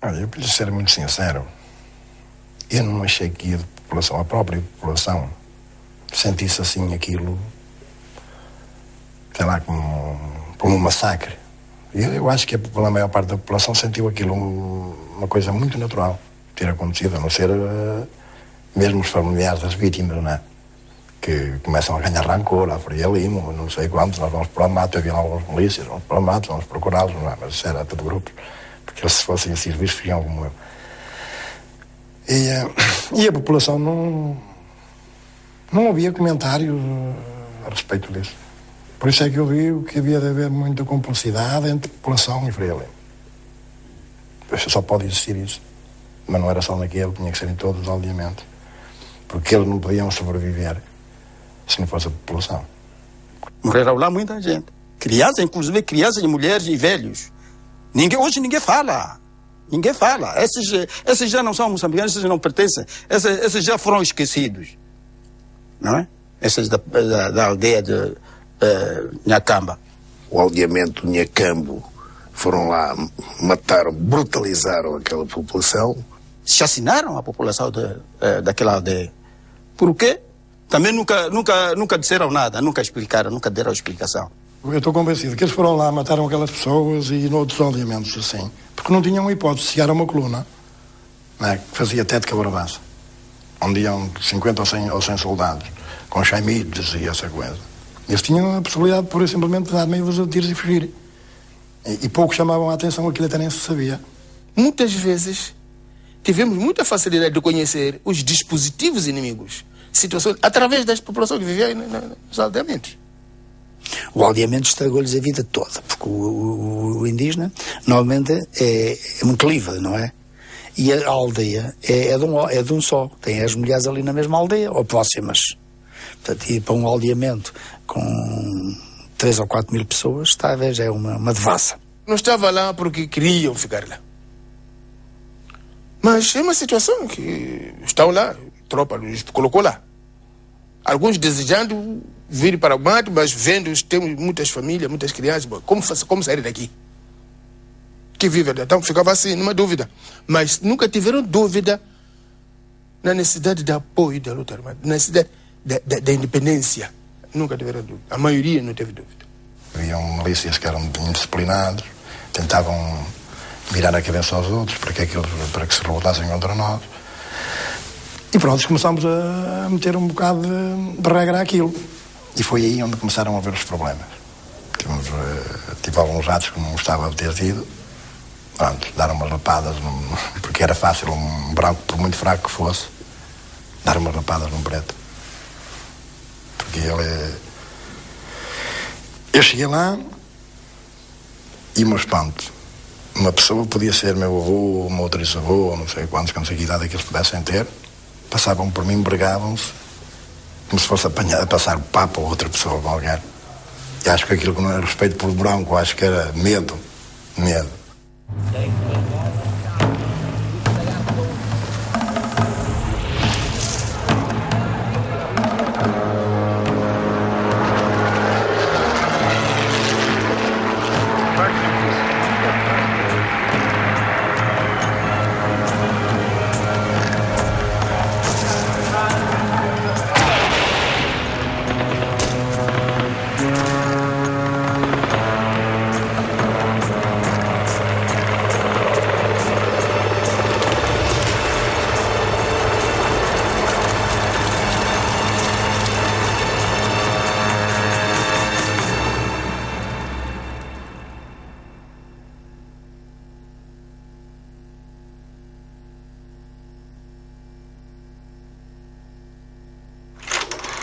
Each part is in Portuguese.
Olha, eu para ser muito sincero, eu não achei que a própria população sentisse assim aquilo, sei lá, como um massacre. Eu acho que a maior parte da população sentiu aquilo uma coisa muito natural ter acontecido, a não ser mesmo os familiares das vítimas, não é? Que começam a ganhar rancor, a ferir ali, não sei quantos, nós vamos para o mato, havia lá alguns polícias, vamos para o mato, vamos procurá-los, não é? Mas isso era tudo grupos, porque eles se fossem assim, ficavam como eu. E a população não havia comentários a respeito disso. Por isso é que eu vi que havia de haver muita cumplicidade entre população e Frelimo. Só pode existir isso. Mas não era só naquele, tinha que ser em todos os aldeamentos. Porque eles não podiam sobreviver se não fosse a população. Morreram lá muita gente. Crianças, inclusive crianças, mulheres e velhos. Hoje ninguém fala. Ninguém fala. Esses já não são moçambicanos, esses não pertencem. Esses já foram esquecidos. Não é? Esses da aldeia de Nhacamba. O aldeamento Nhacambo foram lá, mataram, brutalizaram aquela população. Chacinaram a população daquela aldeia. Por quê? Também nunca disseram nada, nunca explicaram, nunca deram explicação. Eu estou convencido que eles foram lá, mataram aquelas pessoas e noutros aldeamentos assim, porque não tinham hipótese de chegar a uma coluna, não é? Que fazia até de cabravaça, onde iam 50 ou 100 soldados, com chaimides e essa coisa. Eles tinham a possibilidade, pura e simplesmente, de dar meio de tiros e fugir. E pouco chamavam a atenção, aquilo até nem se sabia. Muitas vezes tivemos muita facilidade de conhecer os dispositivos inimigos, situações, através das populações que viviam nos aldeamentos. O aldeamento estragou-lhes a vida toda, porque o indígena normalmente é muito livre, não é? E a aldeia é de um só. Tem as mulheres ali na mesma aldeia, ou próximas. Portanto, ir para um aldeamento com 3 ou 4 mil pessoas, talvez é uma devassa. Não estava lá porque queriam ficar lá. Mas é uma situação que estão lá, a tropa nos colocou lá. Alguns desejando vir para o mato, mas vendo, temos muitas famílias, muitas crianças, como sair daqui? Que vive, então ficava assim, numa dúvida. Mas nunca tiveram dúvida na necessidade de apoio da luta armada, na necessidade da independência. Nunca tiveram dúvida. A maioria não teve dúvida. Haviam milícias que eram indisciplinados, tentavam virar a cabeça aos outros para que se revoltassem contra nós. E pronto, começámos a meter um bocado de regra àquilo. E foi aí onde começaram a haver os problemas. Tive alguns atos que não gostava de ter tido. Pronto, dar umas lapadas, porque era fácil um branco, por muito fraco que fosse, dar umas lapadas num preto. Porque eu cheguei lá e, meu espanto, uma pessoa podia ser meu avô, meu outro avô, não sei quantos, que não sei que idade é que eles pudessem ter, passavam por mim, bregavam-se, como se fosse a passar o papo a outra pessoa qualquer. E acho que aquilo que não era respeito por branco, acho que era medo.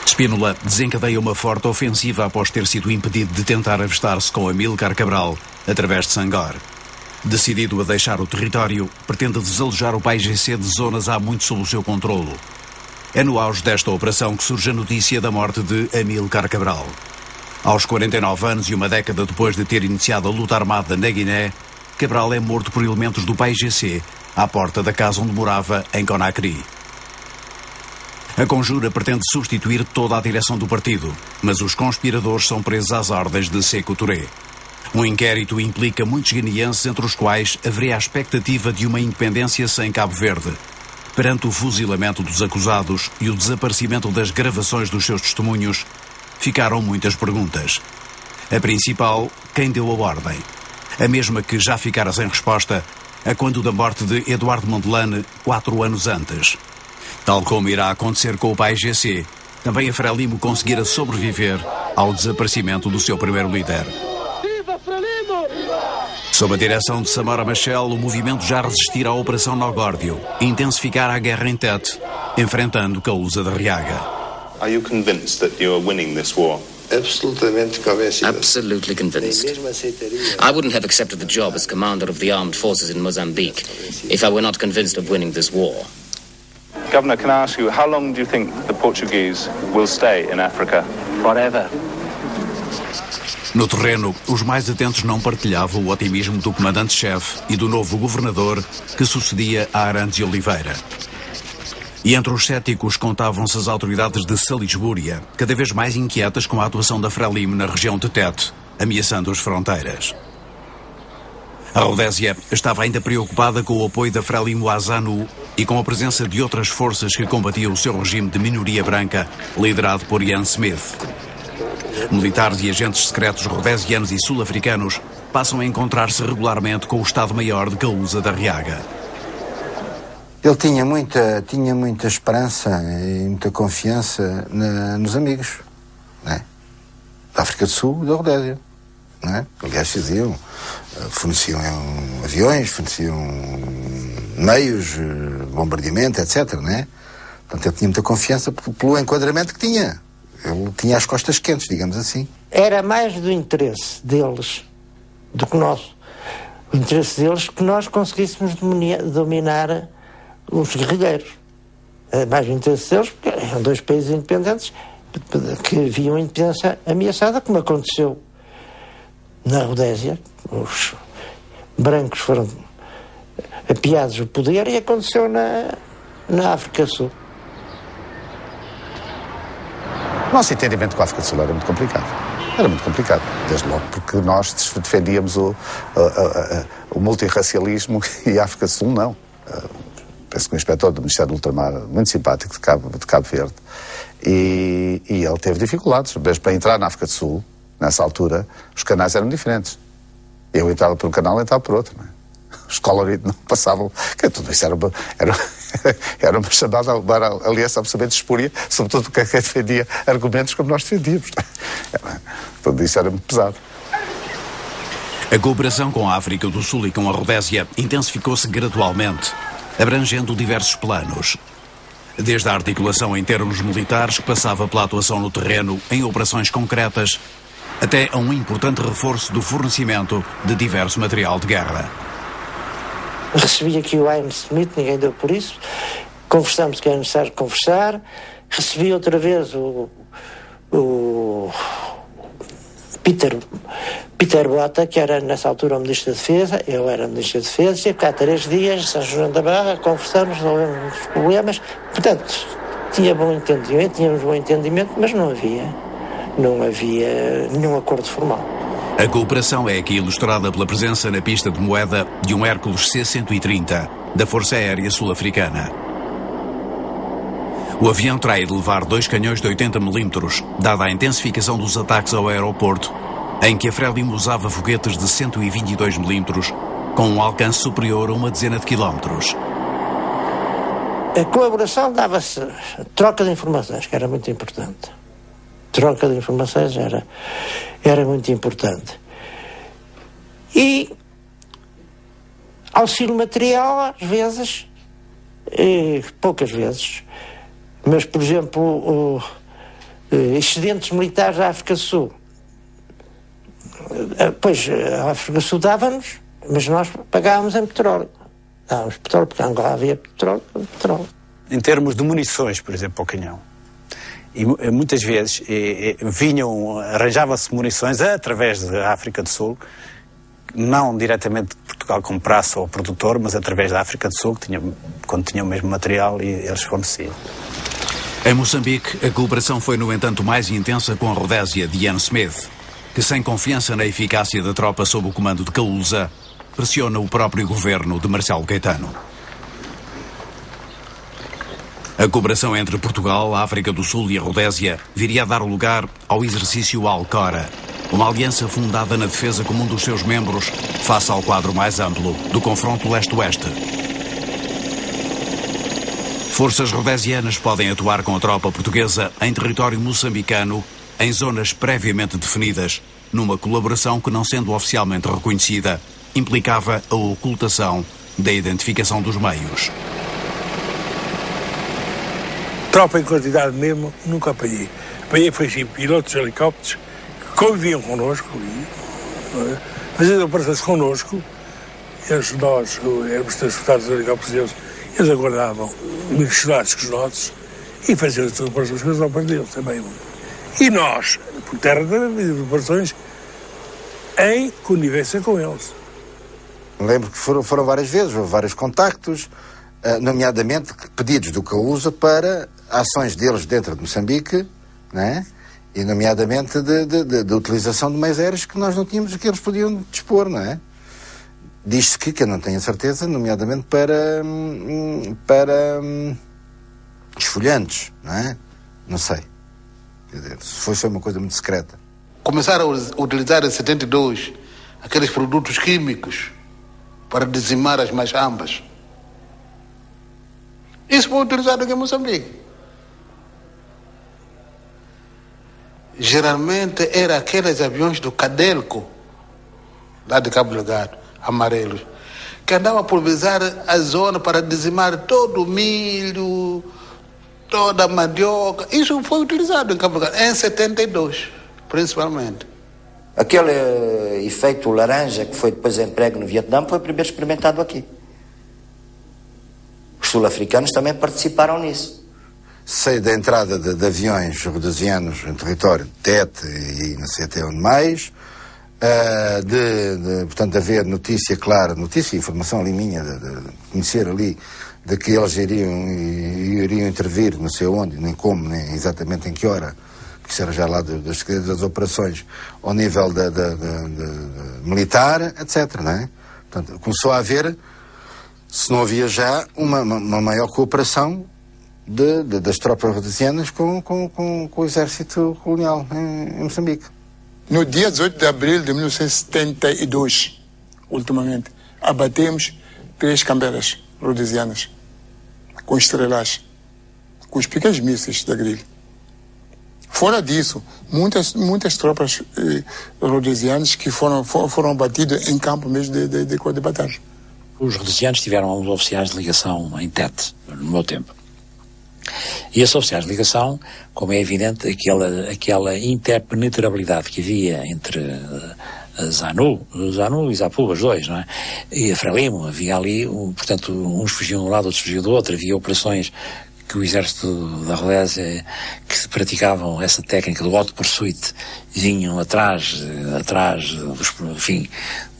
Spínola desencadeia uma forte ofensiva após ter sido impedido de tentar avistar-se com Amílcar Cabral através de Sangar. Decidido a deixar o território, pretende desalojar o PAIGC de zonas há muito sob o seu controlo. É no auge desta operação que surge a notícia da morte de Amílcar Cabral. Aos 49 anos e uma década depois de ter iniciado a luta armada na Guiné, Cabral é morto por elementos do PAIGC à porta da casa onde morava, em Conakry. A conjura pretende substituir toda a direção do partido, mas os conspiradores são presos às ordens de Sékou Touré. Um inquérito implica muitos guineenses, entre os quais haveria a expectativa de uma independência sem Cabo Verde. Perante o fuzilamento dos acusados e o desaparecimento das gravações dos seus testemunhos, ficaram muitas perguntas. A principal, quem deu a ordem? A mesma que já ficara sem resposta a quando da morte de Eduardo Mondelane 4 anos antes. Tal como irá acontecer com o pai GC, também a Frelimo conseguira sobreviver ao desaparecimento do seu primeiro líder. Sob a direção de Samora Machel, o movimento já resistirá à Operação Nogórdio e intensificará a guerra em Tete, enfrentando Kaluza de Arriaga. Are you convinced that you are winning this war? Absolutamente convencido. Absolutely convinced. I wouldn't have accepted the job as commander of the armed forces in Mozambique if I were not convinced of winning this war. Governor, can I ask you, how long do you think the Portuguese will stay in Africa? Forever. No terreno, os mais atentos não partilhavam o otimismo do comandante-chefe e do novo governador que sucedia a Arantes Oliveira. E entre os céticos contavam-se as autoridades de Salisbúria, cada vez mais inquietas com a atuação da Frelimo na região de Tete, ameaçando as fronteiras. A Rodésia estava ainda preocupada com o apoio da Frelimo à ZANU e com a presença de outras forças que combatiam o seu regime de minoria branca, liderado por Ian Smith. Militares e agentes secretos rodesianos e sul-africanos passam a encontrar-se regularmente com o Estado-Maior de Kaluza de Arriaga. Ele tinha muita esperança e muita confiança nos amigos, não é? Da África do Sul e da Rodésia, não é? Aliás, forneciam aviões, forneciam meios, bombardeamento, etc, não é? Portanto, ele tinha muita confiança pelo enquadramento que tinha. Ele tinha as costas quentes, digamos assim. Era mais do interesse deles do que nosso. O interesse deles que nós conseguíssemos dominar os guerrilheiros. Era mais do interesse deles, porque eram dois países independentes que viam a independência ameaçada, como aconteceu na Rodésia. Os brancos foram apiados do poder e aconteceu na África do Sul. O nosso entendimento com a África do Sul era muito complicado. Era muito complicado, desde logo, porque nós defendíamos o multirracialismo e a África do Sul não. Penso que o inspetor do Ministério do Ultramar, muito simpático, de Cabo Verde, e ele teve dificuldades. Mesmo para entrar na África do Sul, nessa altura, os canais eram diferentes. Eu entrava por um canal, ele entrava por outro. Não é? Os coloridos não passavam. Tudo isso era uma chamada aliança absolutamente espúria, sobretudo porque quem defendia argumentos como nós defendíamos. Tudo isso era muito pesado. A cooperação com a África do Sul e com a Rodésia intensificou-se gradualmente, abrangendo diversos planos. Desde a articulação em termos militares, que passava pela atuação no terreno em operações concretas, até a um importante reforço do fornecimento de diverso material de guerra. Recebi aqui o Ian Smith, ninguém deu por isso. Conversamos que era necessário conversar. Recebi outra vez o Peter Bota, que era nessa altura o Ministro da Defesa. Eu era Ministro da Defesa. Estive cá 3 dias, São João da Barra, conversamos, resolvemos os problemas. Portanto, tínhamos bom entendimento, mas não havia nenhum acordo formal. A cooperação é aqui ilustrada pela presença na pista de moeda de um Hércules C-130, da Força Aérea Sul-Africana. O avião terá de levar 2 canhões de 80 mm, dada a intensificação dos ataques ao aeroporto, em que a Frelimo usava foguetes de 122 mm, com um alcance superior a 1 dezena de quilómetros. A colaboração dava-se troca de informações, que era muito importante. Troca de informações era muito importante. E auxílio material, às vezes, poucas vezes. Mas, por exemplo, excedentes militares da África do Sul. Pois, a África do Sul dava-nos, mas nós pagávamos em petróleo. Dávamos petróleo, porque Angola havia petróleo. Em termos de munições, por exemplo, ao canhão. E muitas vezes arranjavam-se munições através da África do Sul, não diretamente de Portugal comprasse ao produtor, mas através da África do Sul, quando tinha o mesmo material, e eles forneciam. Em Moçambique, a cooperação foi, no entanto, mais intensa com a Rodésia de Ian Smith. que, sem confiança na eficácia da tropa sob o comando de Kaúlza, pressiona o próprio governo de Marcelo Caetano. A cooperação entre Portugal, a África do Sul e a Rodésia viria a dar lugar ao exercício Alcora, uma aliança fundada na defesa comum dos seus membros face ao quadro mais amplo do confronto leste-oeste. Forças rodesianas podem atuar com a tropa portuguesa em território moçambicano, em zonas previamente definidas, numa colaboração que, não sendo oficialmente reconhecida, implicava a ocultação da identificação dos meios. Tropa em quantidade mesmo, nunca apanhei. Apanhei foi sim pilotos de helicópteros que conviviam connosco, faziam operações connosco, nós éramos transportados de helicópteros deles, eles aguardavam misturados com os nossos e faziam as operações com as tropas deles também. E nós, por terra, também fazíamos operações em conivência com eles. Lembro que foram várias vezes, houve vários contactos, nomeadamente pedidos do Kaúlza para ações deles dentro de Moçambique, né? E nomeadamente de utilização de meios aéreos que nós não tínhamos, que eles podiam dispor, não é? Diz-se que eu não tenho a certeza, nomeadamente para esfolhantes, não é? Não sei. Quer dizer, foi uma coisa muito secreta. Começaram a utilizar em 72 aqueles produtos químicos para dizimar as machambas. Isso foi utilizado aqui em Moçambique. Geralmente era aqueles aviões do Cadelco, lá de Cabo Delgado, amarelos, que andavam a pulverizar a zona para dizimar todo o milho, toda a mandioca. Isso foi utilizado em Cabo Delgado, em 72, principalmente. Aquele efeito laranja que foi depois emprego no Vietnã foi primeiro experimentado aqui. Os sul-africanos também participaram nisso. Sei da entrada de aviões rodesianos em território de Tete e não sei até onde mais, portanto, haver notícia clara, notícia e informação ali minha, de conhecer ali, de que eles iriam intervir, não sei onde, nem como, nem exatamente em que hora, que isso era já lá das operações, ao nível militar, etc., não é? Portanto, começou a haver, se não havia já, uma maior cooperação das tropas rodesianas com o exército colonial em Moçambique. No dia 18 de abril de 1972, ultimamente, abatemos 3 camberas rodesianas com estrelas, com os pequenos mísseis da Grille. Fora disso, muitas tropas rodesianas que foram abatidas em campo mesmo de batalha. Os rodesianos tiveram uns oficiais de ligação em Tete, no meu tempo. E esses oficiais de ligação, como é evidente, aquela interpenetrabilidade que havia entre a ZANU e Zapu, os dois, não é? E a Frelimo, havia ali, portanto, uns fugiam de um lado, outros fugiam do outro, havia operações que o exército da Rodésia, que praticavam essa técnica do hot pursuit, vinham atrás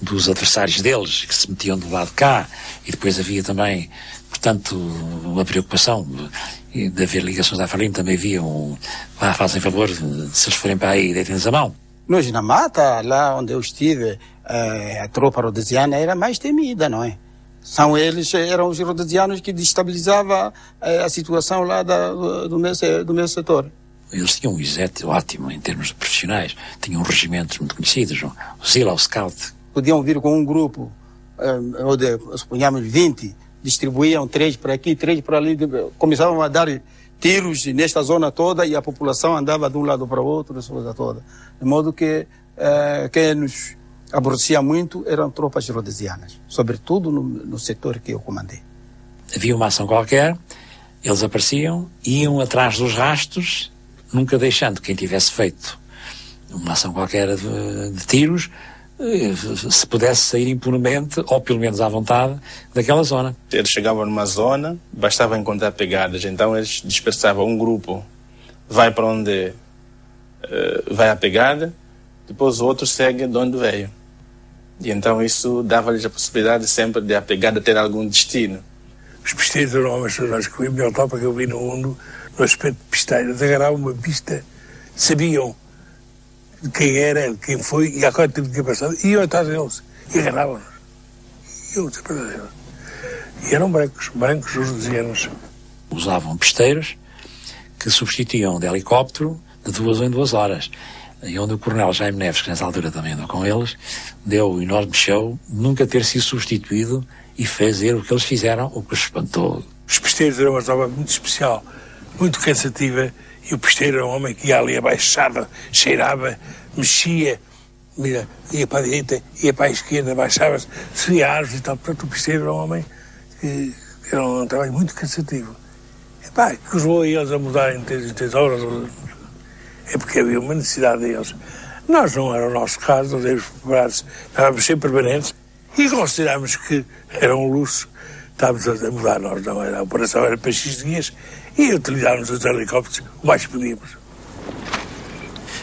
dos adversários deles, que se metiam do lado de cá, e depois havia também, portanto, uma preocupação de haver ligações da Frelimo, também havia fazem favor, se eles forem para aí, deitem-nos a mão. Nós na mata, lá onde eu estive, a tropa rodesiana era mais temida, não é? Eram os rodesianos que destabilizavam a situação lá do meu setor. Eles tinham um exército ótimo em termos profissionais, tinham regimentos muito conhecidos, o Zilla, o Scout. Podiam vir com um grupo, onde suponhamos 20, distribuíam 3 para aqui, 3 para ali, começavam a dar tiros nesta zona toda e a população andava de um lado para o outro, essa coisa toda. De modo que quem nos aborrecia muito eram tropas rodesianas, sobretudo no setor que eu comandei. Havia uma ação qualquer, eles apareciam, iam atrás dos rastros, nunca deixando quem tivesse feito uma ação qualquer de tiros, se pudesse sair impunemente, ou pelo menos à vontade, daquela zona. Eles chegavam numa zona, bastava encontrar pegadas, então eles dispersavam um grupo, vai para onde vai a pegada, depois o outro segue de onde veio. E então isso dava-lhes a possibilidade sempre de a pegada ter algum destino. Os pisteiros eram homens que a melhor tropa que eu vi no mundo, no aspecto de pisteiro, eles agarravam uma pista, sabiam de quem era, de quem foi e a quanto tempo tinha passado, e iam atrás deles e agarravam-nos. Iam atrás deles. E eram brancos os rhodesianos. Usavam pisteiros que substituíam de helicóptero de 2 em 2 horas. E onde o coronel Jaime Neves, que nessa altura também andou com eles, deu um enorme show, nunca ter sido substituído e fazer o que eles fizeram, o que os espantou. Os pisteiros eram uma tropa muito especial, muito cansativa, e o pisteiro era um homem que ia ali abaixava, cheirava, mexia, ia para a direita, ia para a esquerda, abaixava-se, subia árvores e tal. Portanto, o pisteiro era um homem que era um trabalho muito cansativo. Epá, que os levou a eles a mudarem em 3 horas. É porque havia uma necessidade deles. Nós não era o nosso caso, nós éramos preparados, estávamos sempre permanentes e considerámos que era um luxo. Estávamos a mudar, nós não era. A operação era para X dias e utilizávamos os helicópteros o mais que podíamos.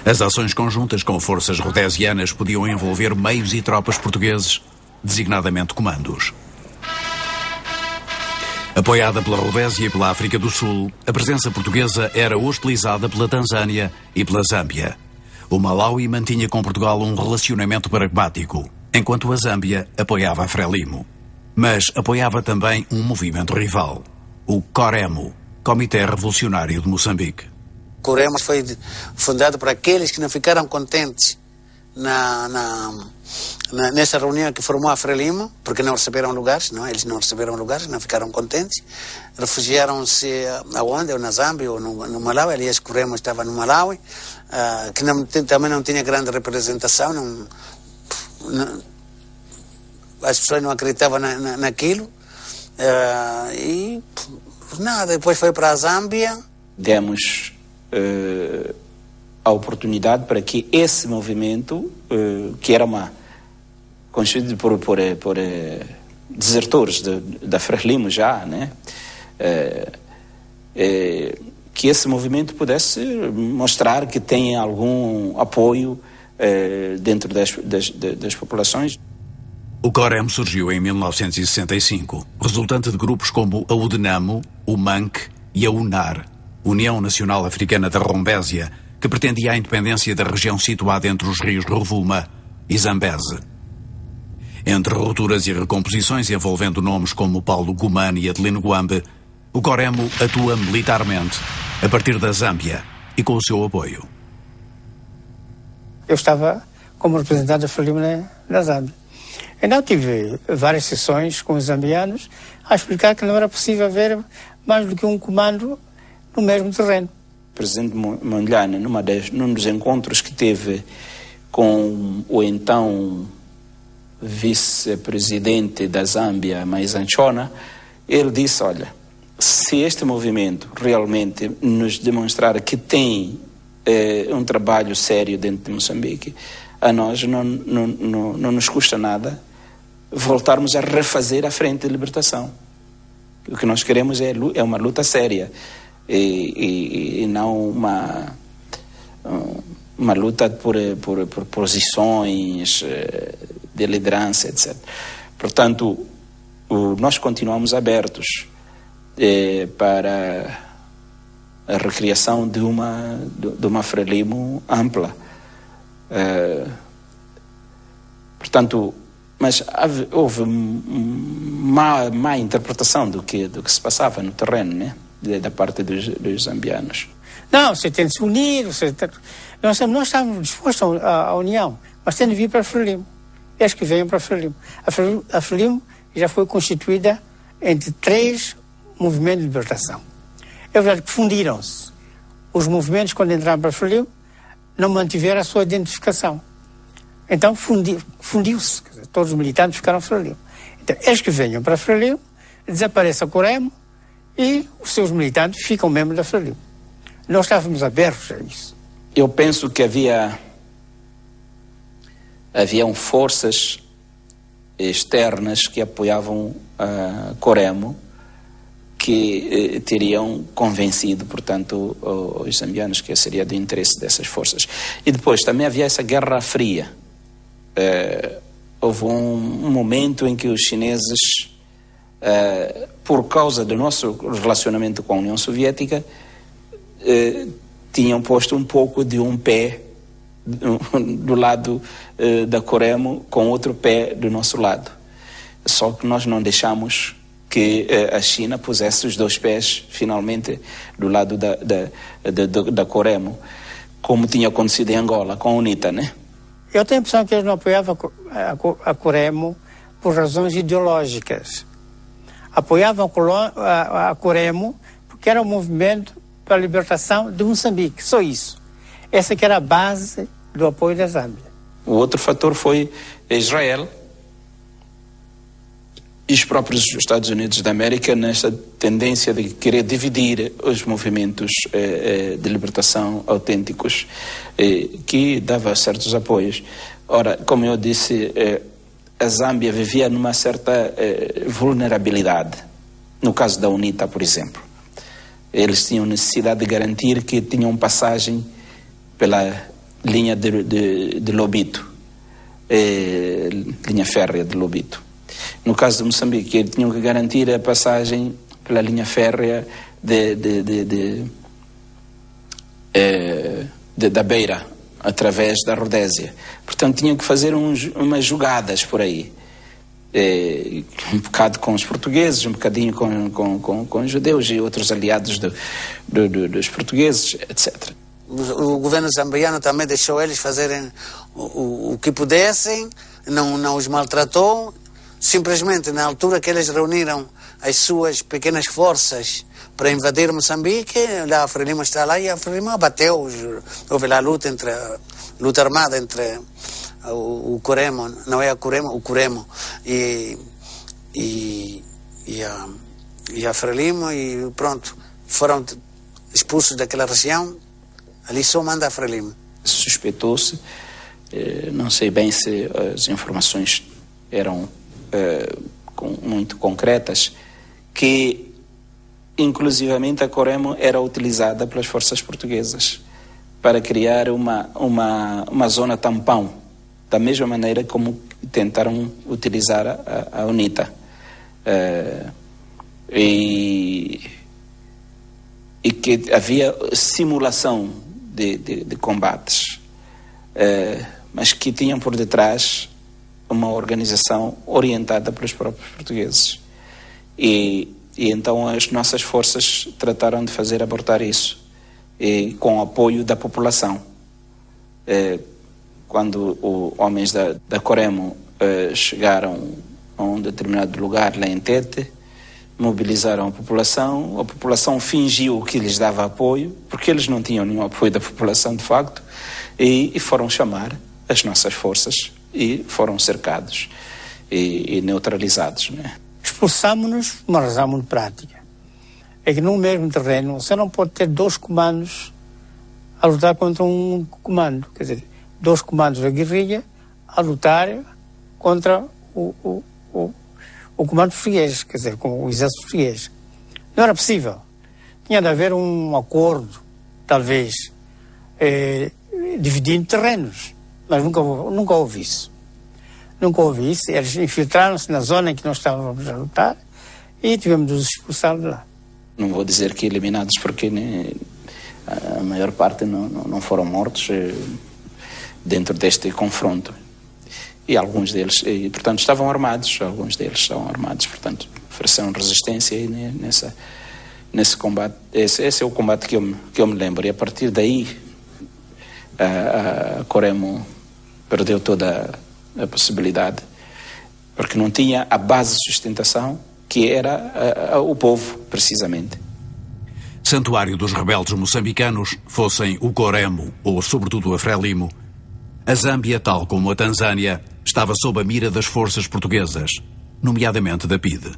As ações conjuntas com forças rhodesianas podiam envolver meios e tropas portugueses, designadamente comandos. Apoiada pela Rodésia e pela África do Sul, a presença portuguesa era hostilizada pela Tanzânia e pela Zâmbia. O Malawi mantinha com Portugal um relacionamento pragmático, enquanto a Zâmbia apoiava a Frelimo. Mas apoiava também um movimento rival, o COREMO, Comitê Revolucionário de Moçambique. O COREMO foi fundado por aqueles que não ficaram contentes nessa reunião que formou a Frelimo, porque não receberam lugares, não? Eles não receberam lugares, não ficaram contentes, refugiaram-se aonde? Ou na Zâmbia ou no Malawi. Aliás, o COREMO estava no Malawi, que também não tinha grande representação, as pessoas não acreditavam naquilo, e nada, depois foi para a Zâmbia. Demos a oportunidade para que esse movimento, que era constituído por desertores da Frelimo já, né? Que esse movimento pudesse mostrar que tem algum apoio dentro das populações. O COREMO surgiu em 1965, resultante de grupos como a UDNAMO, o MANC e a UNAR, União Nacional Africana da Rombésia, que pretendia a independência da região situada entre os rios Rovuma e Zambeze. Entre rupturas e recomposições envolvendo nomes como Paulo Gumane e Adelino Guambe, o COREMO atua militarmente a partir da Zâmbia e com o seu apoio. Eu estava como representante da Frelimo na Zâmbia. Então tive várias sessões com os zambianos a explicar que não era possível haver mais do que um comando no mesmo terreno. O presidente Mondlane, num dos encontros que teve com o então vice-presidente da Zâmbia, Maizanchona, ele disse, olha, se este movimento realmente nos demonstrar que tem um trabalho sério dentro de Moçambique, a nós não nos custa nada voltarmos a refazer a frente de libertação. O que nós queremos é uma luta séria e não uma luta por posições de liderança, etc. Portanto, nós continuamos abertos para a recriação de uma Frelimo ampla. Portanto, mas houve má interpretação do que se passava no terreno, né? Da parte dos zambianos. Não, você tem de se unir, nós estamos dispostos à união, mas tem de vir para a Frelimo. Eles que venham para a Frelimo. A Frelimo já foi constituída entre 3 movimentos de libertação. É verdade que fundiram-se. Os movimentos, quando entraram para a Frelimo, não mantiveram a sua identificação. Então fundiu-se. Todos os militantes ficaram Frelimo. Então, eles que venham para a Frelimo, desaparece a COREMO e os seus militantes ficam membros da Frelimo. Nós estávamos abertos a isso. Eu penso que haviam forças externas que apoiavam a COREMO, que teriam convencido, portanto, os zambianos que seria do interesse dessas forças. E depois também havia essa Guerra Fria. Houve um momento em que os chineses, por causa do nosso relacionamento com a União Soviética, tinham posto um pouco de um pé do lado da Coremo, com outro pé do nosso lado. Só que nós não deixamos que a China pusesse os 2 pés finalmente do lado da Coremo, como tinha acontecido em Angola com a UNITA, né? Eu tenho a impressão que eles não apoiavam a Coremo por razões ideológicas. Apoiavam a Coremo porque era um movimento para a libertação de Moçambique, só isso. Essa que era a base do apoio da Zâmbia. O outro fator foi Israel e os próprios Estados Unidos da América nessa tendência de querer dividir os movimentos de libertação autênticos, que dava certos apoios. Ora, como eu disse, a Zâmbia vivia numa certa vulnerabilidade. No caso da UNITA, por exemplo, eles tinham necessidade de garantir que tinham passagem pela linha de Lobito, linha férrea de Lobito. No caso de Moçambique, eles tinham que garantir a passagem pela linha férrea da Beira, através da Rodésia. Portanto, tinham que fazer umas jogadas por aí. Um bocado com os portugueses, um bocadinho com os judeus e outros aliados dos portugueses, etc. O governo zambiano também deixou eles fazerem o que pudessem, não os maltratou. Simplesmente, na altura que eles reuniram as suas pequenas forças para invadir Moçambique, a Frelimo está lá e a Frelimo abateu. Houve lá luta armada entre o Coremo, não é a Coremo, o Coremo e a Frelimo, e pronto, foram expulsos daquela região. Ali só manda a Frelimo. Suspeitou-se, não sei bem se as informações eram muito concretas, que inclusivamente a Coremo era utilizada pelas forças portuguesas para criar uma zona tampão, da mesma maneira como tentaram utilizar a UNITA. E que havia simulação de combates, mas que tinham por detrás uma organização orientada pelos próprios portugueses. E então as nossas forças trataram de fazer abortar isso, com o apoio da população. Quando os homens da Coremo chegaram a um determinado lugar lá em Tete, mobilizaram a população fingiu que lhes dava apoio, porque eles não tinham nenhum apoio da população de facto, e foram chamar as nossas forças e foram cercados e neutralizados, né? Expulsámos-nos por uma razão muito prática. É que no mesmo terreno você não pode ter 2 comandos a lutar contra um comando. Quer dizer, 2 comandos da guerrilha a lutar contra o comando português, quer dizer, com o exército português. Não era possível. Tinha de haver um acordo, talvez, dividindo terrenos. Mas nunca houve isso. Nunca houve isso. Eles infiltraram-se na zona em que nós estávamos a lutar e tivemos de os expulsar de lá. Não vou dizer que eliminados, porque a maior parte não foram mortos dentro deste confronto. E alguns deles, portanto, estavam armados. Alguns deles estavam armados, portanto, ofereceram resistência nesse combate. Esse é o combate que eu me lembro. E a partir daí, a Coremo perdeu toda a possibilidade, porque não tinha a base de sustentação, que era o povo, precisamente. Santuário dos rebeldes moçambicanos, fossem o Coremo ou, sobretudo, a Frelimo, a Zâmbia, tal como a Tanzânia, estava sob a mira das forças portuguesas, nomeadamente da PIDE.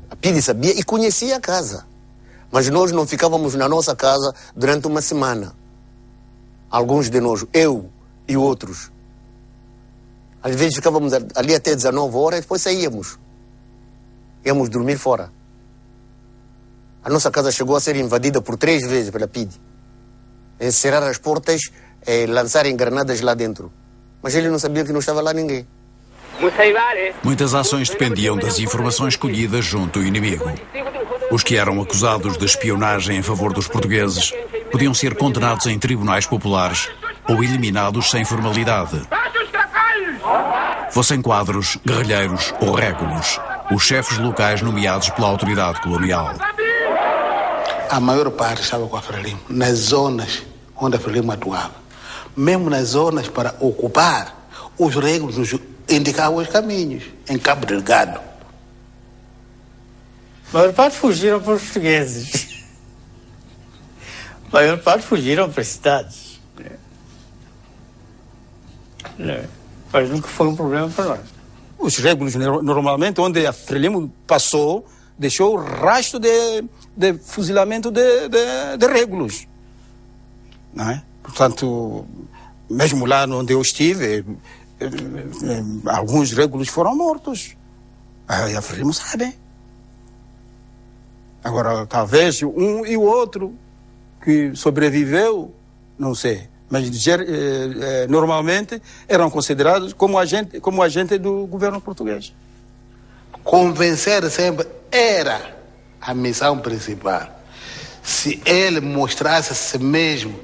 A PIDE sabia e conhecia a casa, mas nós não ficávamos na nossa casa durante uma semana. Alguns de nós, eu e outros, às vezes ficávamos ali até 19 horas e depois saíamos. Íamos dormir fora. A nossa casa chegou a ser invadida por 3 vezes pela PIDE. Encerrar as portas e lançarem granadas lá dentro. Mas ele não sabia que não estava lá ninguém. Muitas ações dependiam das informações colhidas junto ao inimigo. Os que eram acusados de espionagem em favor dos portugueses podiam ser condenados em tribunais populares ou eliminados sem formalidade. Fossem quadros, guerrilheiros ou régulos, os chefes locais nomeados pela autoridade colonial. A maior parte estava com a Frelimo, nas zonas onde a Frelimo atuava. Mesmo nas zonas para ocupar, os régulos nos indicavam os caminhos, em Cabo Delgado. A maior parte fugiram para os portugueses. A maior parte fugiram para as cidades. Mas nunca foi um problema para nós. Os régulos, normalmente, onde a Frelimo passou, deixou rastro de fuzilamento de régulos. Não é? Portanto, mesmo lá onde eu estive, alguns régulos foram mortos. A Frelimo sabe. Agora, talvez um e o outro que sobreviveu, não sei. Mas normalmente eram considerados como agente do governo português. Convencer sempre era a missão principal. Se ele mostrasse a si mesmo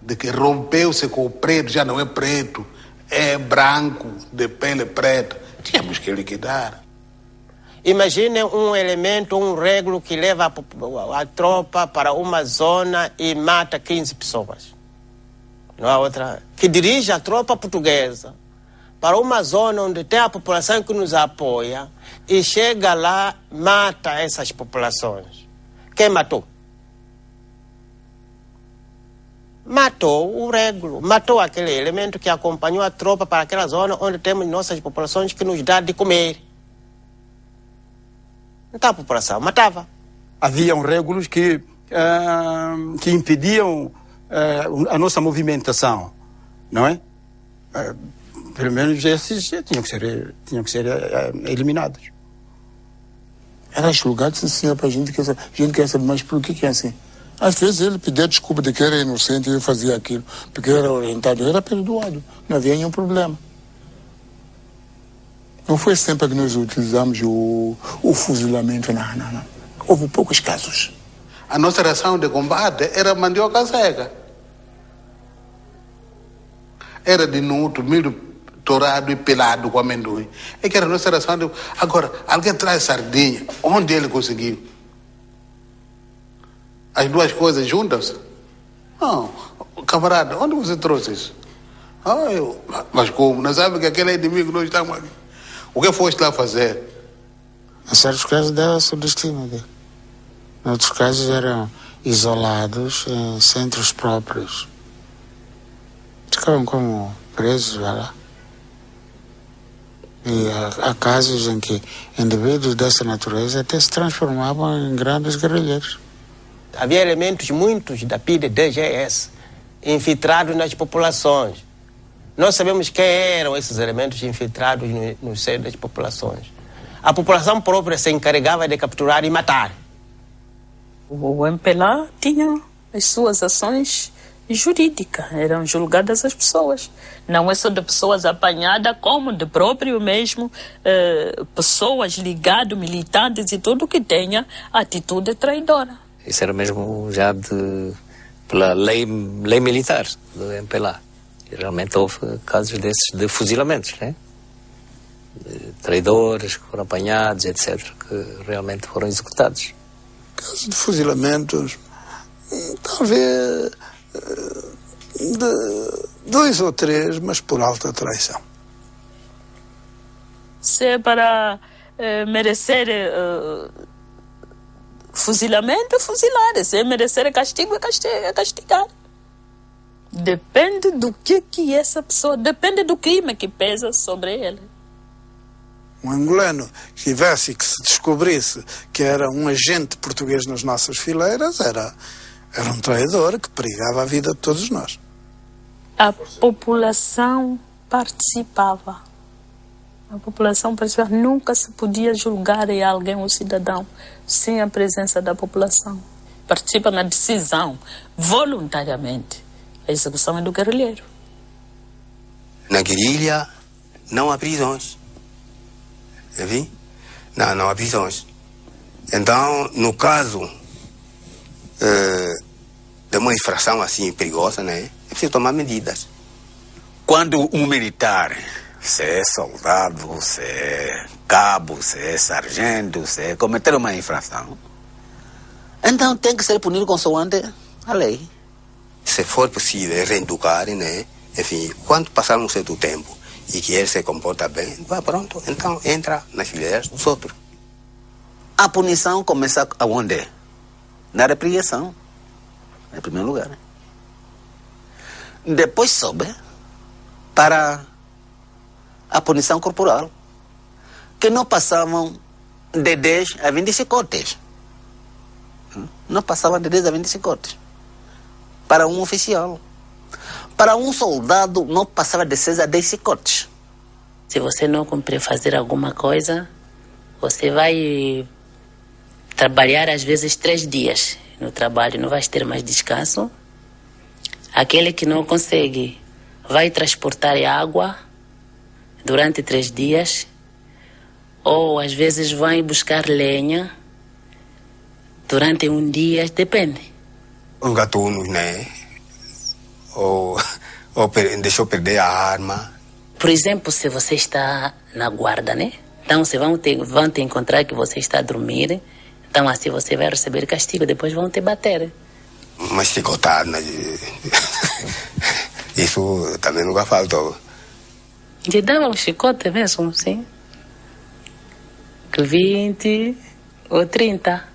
de que rompeu-se com o preto, já não é preto, é branco, de pele preta, tínhamos que liquidar. Imagine um elemento, um régulo que leva a tropa para uma zona e mata 15 pessoas. Não há outra. Que dirige a tropa portuguesa para uma zona onde tem a população que nos apoia e chega lá, mata essas populações. Quem matou? Matou o régulo, matou aquele elemento que acompanhou a tropa para aquela zona onde temos nossas populações que nos dá de comer. Então a população matava. Haviam régulos que impediam a nossa movimentação, não é? Pelo menos esses tinham que ser eliminados. Era julgado assim para a gente quer saber, mas por que é assim? Às vezes ele pedia desculpa de que era inocente e fazia aquilo, porque era orientado, era perdoado, não havia nenhum problema. Não foi sempre que nós utilizamos o fuzilamento, não. Houve poucos casos. A nossa ração de combate era mandioca seca. Era de nuto, milho torrado e pelado com amendoim. É que era a nossa ração de... Agora, alguém traz sardinha. Onde ele conseguiu? As duas coisas juntas? Não. Camarada, onde você trouxe isso? Mas como? Não sabe que aquele é inimigo, nós estamos aqui. O que foste lá fazer? Em certos casos dava-se o destino dele. Em outros casos eram isolados em centros próprios. Ficavam como presos, vai lá. E há casos em que indivíduos dessa natureza até se transformavam em grandes guerrilheiros. Havia elementos muitos da PIDE-DGS infiltrados nas populações. Nós sabemos quem eram esses elementos infiltrados no seio das populações. A população própria se encarregava de capturar e matar. O MPLA tinha as suas ações jurídicas, eram julgadas as pessoas. Não é só de pessoas apanhadas, como de próprio mesmo, pessoas ligadas, militantes e tudo que tenha atitude traidora. Isso era mesmo já pela lei militar do MPLA. E realmente houve casos desses de fuzilamentos, né? De traidores que foram apanhados, etc., que realmente foram executados. Casos de fuzilamentos, talvez de 2 ou 3, mas por alta traição. Se é para merecer fuzilamento, é fuzilar. Se é merecer castigo, é castigar. Depende do que essa pessoa... Depende do crime que pesa sobre ele. Um angolano que tivesse e que se descobrisse que era um agente português nas nossas fileiras era um traidor que perigava a vida de todos nós. A população participava. A população participava. Nunca se podia julgar em alguém, um cidadão, sem a presença da população. Participa na decisão, voluntariamente. A execução é do guerrilheiro. Na guerrilha não há prisões. Viu? Não há prisões. Então, no caso de uma infração assim perigosa, né, é preciso tomar medidas. Quando um militar, se é soldado, se é cabo, se é sargento, se é cometer uma infração, então tem que ser punido consoante a lei. Se for possível reeducar, né? Enfim, quando passar um certo tempo e que ele se comporta bem, pronto, então entra nas fileiras dos outros. A punição começa aonde? Na repreensão, em primeiro lugar. Depois sobe para a punição corporal, que não passavam de 10 a 20 chicotes. Não passavam de 10 a 20 chicotes. Para um oficial. Para um soldado, não passava de 6 a 10 chicotes. Se você não cumprir fazer alguma coisa, você vai trabalhar às vezes 3 dias no trabalho, não vai ter mais descanso. Aquele que não consegue vai transportar água durante 3 dias, ou às vezes vai buscar lenha durante um dia, depende. Os gatunos, né? Ou deixou perder a arma. Por exemplo, se você está na guarda, né? Então, vão te encontrar que você está a dormir. Então, assim, você vai receber castigo. Depois vão te bater. Mas chicotada, isso também nunca faltou. Te dava um chicote mesmo, sim. 20 ou 30.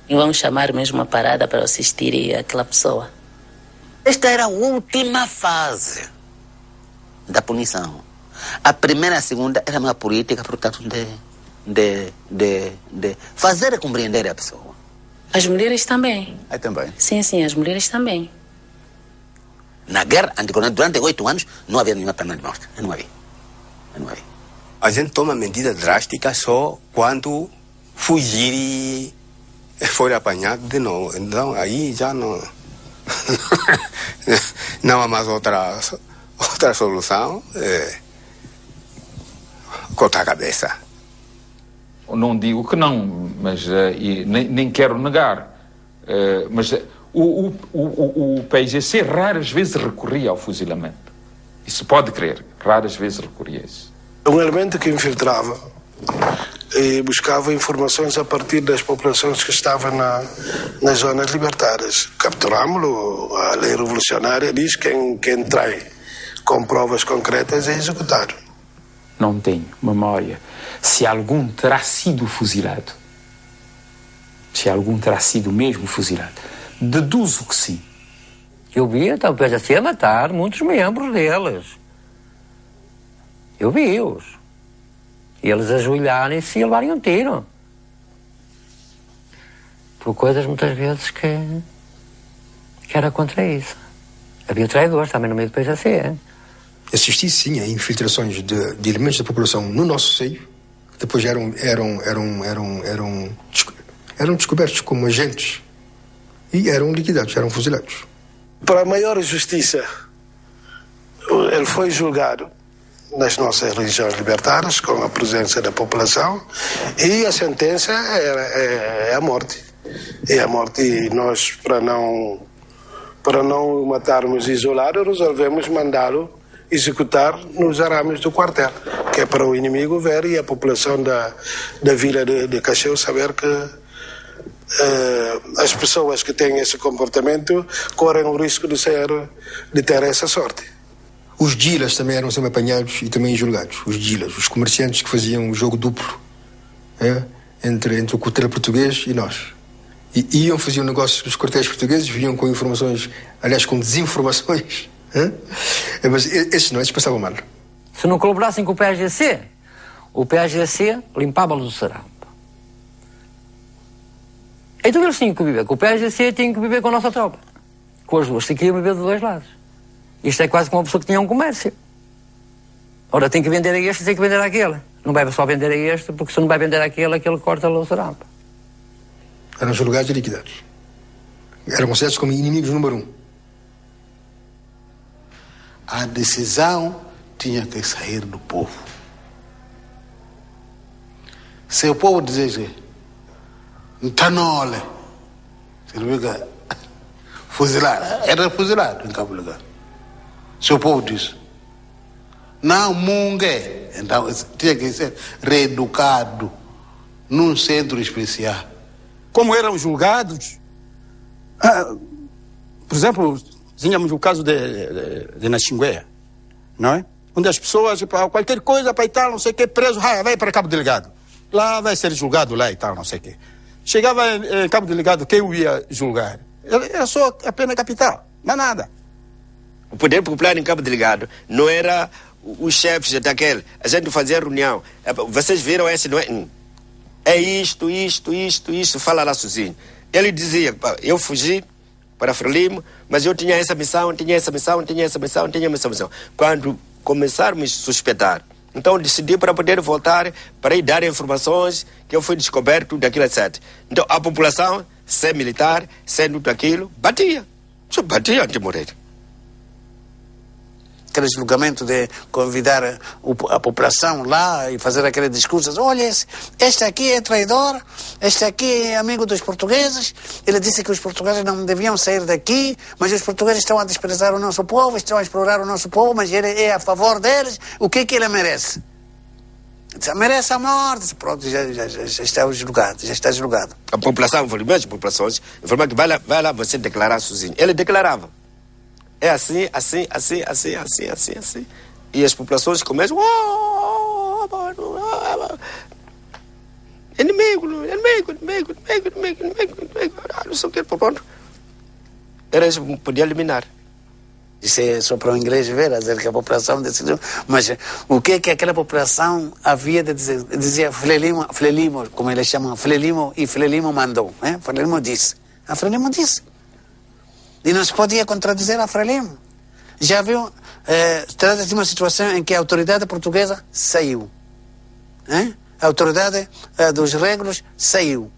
E vamos chamar mesmo uma parada para assistir aquela pessoa. Esta era a última fase da punição. A primeira e a segunda era uma política, portanto, de fazer compreender a pessoa. As mulheres também. Aí também. Sim, as mulheres também. Na guerra anticolonial, durante 8 anos, não havia nenhuma pena de morte. Não havia. A gente toma medidas drásticas só quando fugir e for apanhado de novo. Então, aí já não... não há mais outra solução. Cortar a cabeça. Não digo que não, mas nem quero negar. Mas o PIGC raras vezes recorria ao fuzilamento. Isso pode crer, raras vezes recorria a isso. Um elemento que infiltrava e buscava informações a partir das populações que estavam nas zonas libertadas. Capturámo-lo, a lei revolucionária diz que quem trai com provas concretas é executado. Não tenho memória se algum terá sido fuzilado. Se algum terá sido mesmo fuzilado. Deduzo que sim. Eu vi então, o PSC a matar muitos membros deles. Eu vi-os. E eles ajoelharem-se e levarem um tiro. Por coisas muitas vezes que era contra isso. Havia traidores também no meio do PSC. Assisti sim a infiltrações de elementos da população no nosso seio, que depois eram descobertos como agentes e eram liquidados, eram fuzilados. Para maior justiça, ele foi julgado nas nossas regiões libertadas, com a presença da população, e a sentença é a morte. É a morte, e nós, para não matarmos isolado, resolvemos mandá-lo executar nos arames do quartel, que é para o inimigo ver e a população da vila de Cacheu saber que as pessoas que têm esse comportamento correm o risco de ter essa sorte. Os dealers também eram sempre apanhados e também julgados. Os dealers, os comerciantes que faziam o jogo duplo entre o quartel português e nós. E iam fazer um negócio dos quartéis portugueses, vinham com informações, aliás, com desinformações. Mas esses passavam mal. Se não colaborassem com o PSGC limpava-los do sarampo. Então eles tinham que viver com o PSGC, tinham que viver com a nossa tropa. Com as duas, se queriam viver de dois lados. Isto é quase como uma pessoa que tinha um comércio. Ora, tem que vender a este, tem que vender àquele. Não vai só vender a este, porque se não vai vender àquele, aquele corta o sarampo. Eram julgados e liquidados. Eram considerados como inimigos número 1. A decisão tinha que sair do povo. Se o povo dizer Ntanole, significa fuzilar, era fuzilado em Cabo Delgado. Se o povo diz Não, Mungue. Então, tinha que ser reeducado num centro especial. Como eram julgados? Por exemplo, tínhamos o caso de Naxingué, não é? Onde as pessoas, qualquer coisa para e tal, não sei o que, preso, vai para Cabo Delegado. Lá vai ser julgado lá e tal, não sei o que. Chegava em Cabo Delegado, quem eu ia julgar? Era só a pena capital, não nada. O poder popular em Cabo Delegado não era os chefes daquele. A gente fazia reunião. Vocês viram esse, não é? É isto, fala lá sozinho. Ele dizia, eu fugi para Frelimo, mas eu tinha essa missão. Quando começaram a me suspeitar, então decidi para poder voltar, para ir dar informações que eu fui descoberto daquilo, etc. Então a população, sem militar, sem tudo aquilo, batia. Só batia antes de morrer. Aquele julgamento de convidar a população lá e fazer aquele discurso. Olha, este aqui é traidor, este aqui é amigo dos portugueses, ele disse que os portugueses não deviam sair daqui, mas os portugueses estão a desprezar o nosso povo, estão a explorar o nosso povo, mas ele é a favor deles. O que ele merece? Merece a morte. Pronto, já está julgado. A população, as populações, informaram que vai lá você declarar sozinho. Ele declarava. É assim. E as populações começam. Inimigo. Não sei o que, pronto. Eles podiam eliminar. Isso é só para o inglês ver, a dizer que a população decidiu. Mas o que aquela população havia de dizer? Dizia Frelimo, como eles chamam, Frelimo, e Frelimo mandou. Frelimo disse. A Frelimo disse. E não se podia contradizer a Frelimo. Já viu? Trata-se de uma situação em que a autoridade portuguesa saiu. A autoridade dos régulos saiu.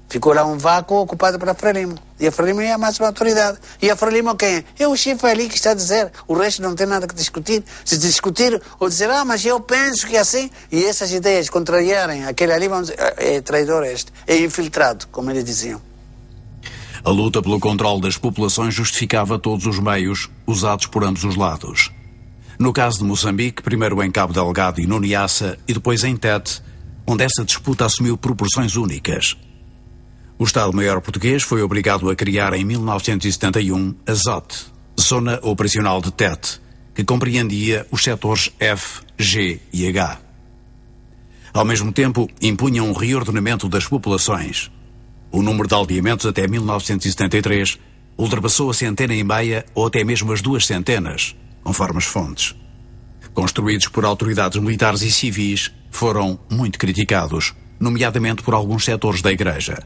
Ficou lá um vácuo ocupado pela Frelimo. E a Frelimo é a máxima autoridade. E a Frelimo quem é? É o chefe ali que está a dizer. O resto não tem nada que discutir. Se discutir ou dizer, mas eu penso que é assim. E essas ideias contrariarem aquele ali, vamos dizer, é traidor este. É infiltrado, como eles diziam. A luta pelo controle das populações justificava todos os meios usados por ambos os lados. No caso de Moçambique, primeiro em Cabo Delgado e no Niassa, e depois em Tete, onde essa disputa assumiu proporções únicas. O Estado-Maior português foi obrigado a criar em 1971 a ZOT, Zona Operacional de Tete, que compreendia os setores F, G e H. Ao mesmo tempo, impunha um reordenamento das populações. O número de aldeamentos até 1973 ultrapassou a centena e meia ou até mesmo as 200, conforme as fontes. Construídos por autoridades militares e civis, foram muito criticados, nomeadamente por alguns setores da Igreja.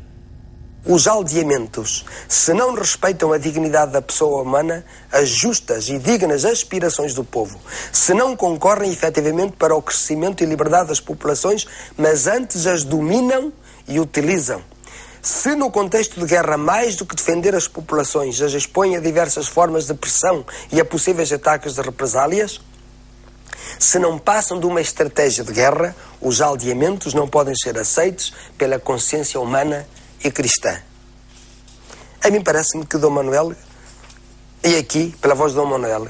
Os aldeamentos, se não respeitam a dignidade da pessoa humana, as justas e dignas aspirações do povo, se não concorrem efetivamente para o crescimento e liberdade das populações, mas antes as dominam e utilizam. Se no contexto de guerra, mais do que defender as populações, as expõem a diversas formas de pressão e a possíveis ataques de represálias, se não passam de uma estratégia de guerra, os aldeamentos não podem ser aceitos pela consciência humana e cristã. A mim parece-me que Dom Manuel, e aqui, pela voz de Dom Manuel,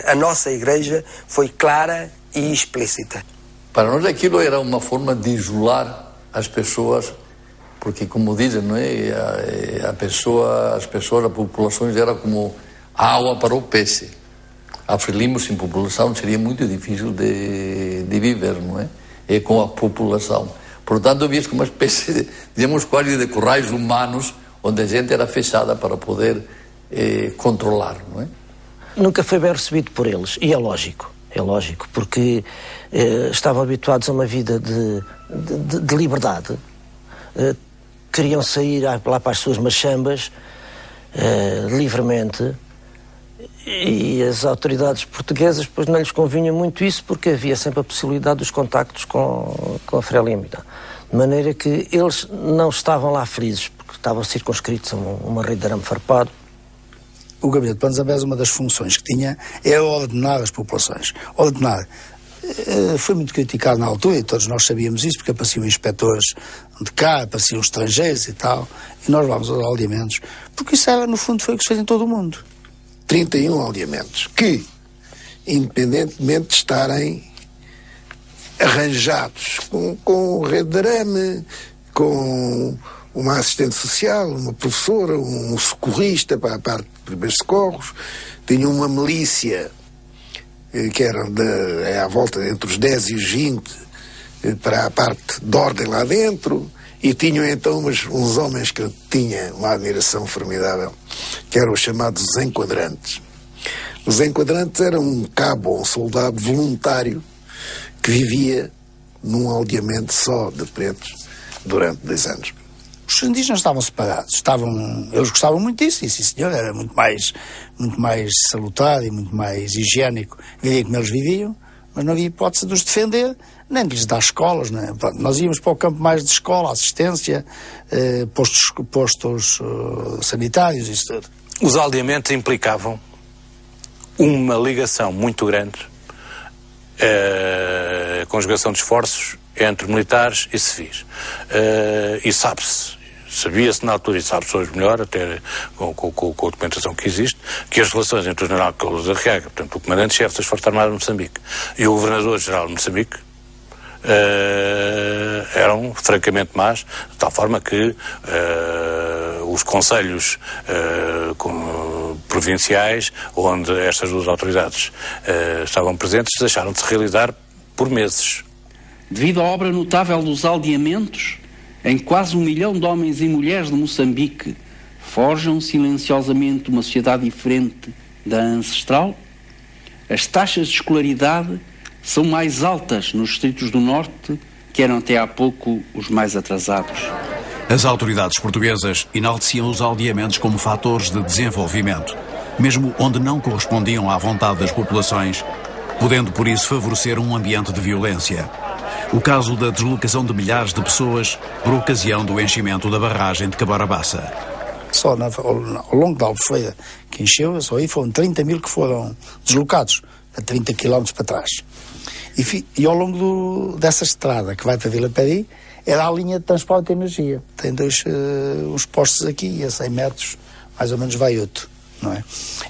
a nossa Igreja foi clara e explícita. Para nós aquilo era uma forma de isolar as pessoas, porque como dizem, não é? A população era como água para o peixe. A Frelimo sem população seria muito difícil de viver, não é? E com a população. Portanto, havia uma espécie, digamos, quase de corrais humanos, onde a gente era fechada para poder controlar, não é? Nunca foi bem recebido por eles, e é lógico, porque estavam habituados a uma vida de liberdade, queriam sair lá para as suas machambas livremente, e as autoridades portuguesas depois não lhes convinha muito isso, porque havia sempre a possibilidade dos contactos com a Frelimo. De maneira que eles não estavam lá felizes, porque estavam circunscritos a uma rede de arame farpado. O Gabinete de Panzambés, uma das funções que tinha é ordenar as populações. Ordenar. Foi muito criticado na altura, e todos nós sabíamos isso, porque apareciam inspectores de cá, apareciam estrangeiros e tal, e nós vamos aos aldeamentos, porque isso era, no fundo, foi o que se fez em todo o mundo. 31 aldeamentos, que independentemente de estarem arranjados com rede de arame, com uma assistente social, uma professora, um socorrista para a parte de primeiros socorros, tinham uma milícia que era à volta entre os 10 e os 20 para a parte de ordem lá dentro, e tinham então uns homens que eu tinha uma admiração formidável, que eram os chamados enquadrantes. Os enquadrantes eram um cabo, um soldado voluntário que vivia num aldeamento só de pretos durante 2 anos. Os indígenas estavam separados, eles gostavam muito disso, e sim senhor, era muito mais salutar e muito mais higiênico viver como eles viviam, mas não havia hipótese de os defender, nem de lhes dar escolas, né? Nós íamos para o campo mais de escola, assistência, postos sanitários, isso tudo. Os aldeamentos implicavam uma ligação muito grande, a conjugação de esforços entre militares e civis. E sabia-se na altura, e sabe-se hoje melhor, até com a documentação que existe, que as relações entre o general Carlos Arriaga, portanto o comandante-chefe das Forças Armadas de Moçambique, e o governador-geral de Moçambique, eram francamente más, de tal forma que os conselhos provinciais, onde estas duas autoridades estavam presentes, deixaram de se realizar por meses. Devido à obra notável dos aldeamentos, em quase 1 milhão de homens e mulheres de Moçambique forjam silenciosamente uma sociedade diferente da ancestral, as taxas de escolaridade são mais altas nos distritos do Norte, que eram até há pouco os mais atrasados. As autoridades portuguesas enalteciam os aldeamentos como fatores de desenvolvimento, mesmo onde não correspondiam à vontade das populações, podendo por isso favorecer um ambiente de violência. O caso da deslocação de milhares de pessoas por ocasião do enchimento da barragem de Cabarabaça. Só ao longo da Albufeira que encheu, só aí foram 30 mil que foram deslocados a 30 km para trás. E ao longo dessa estrada que vai para Vila Peri, era a linha de transporte de energia. Tem uns postos aqui e a 100 metros, mais ou menos, vai outro, não é?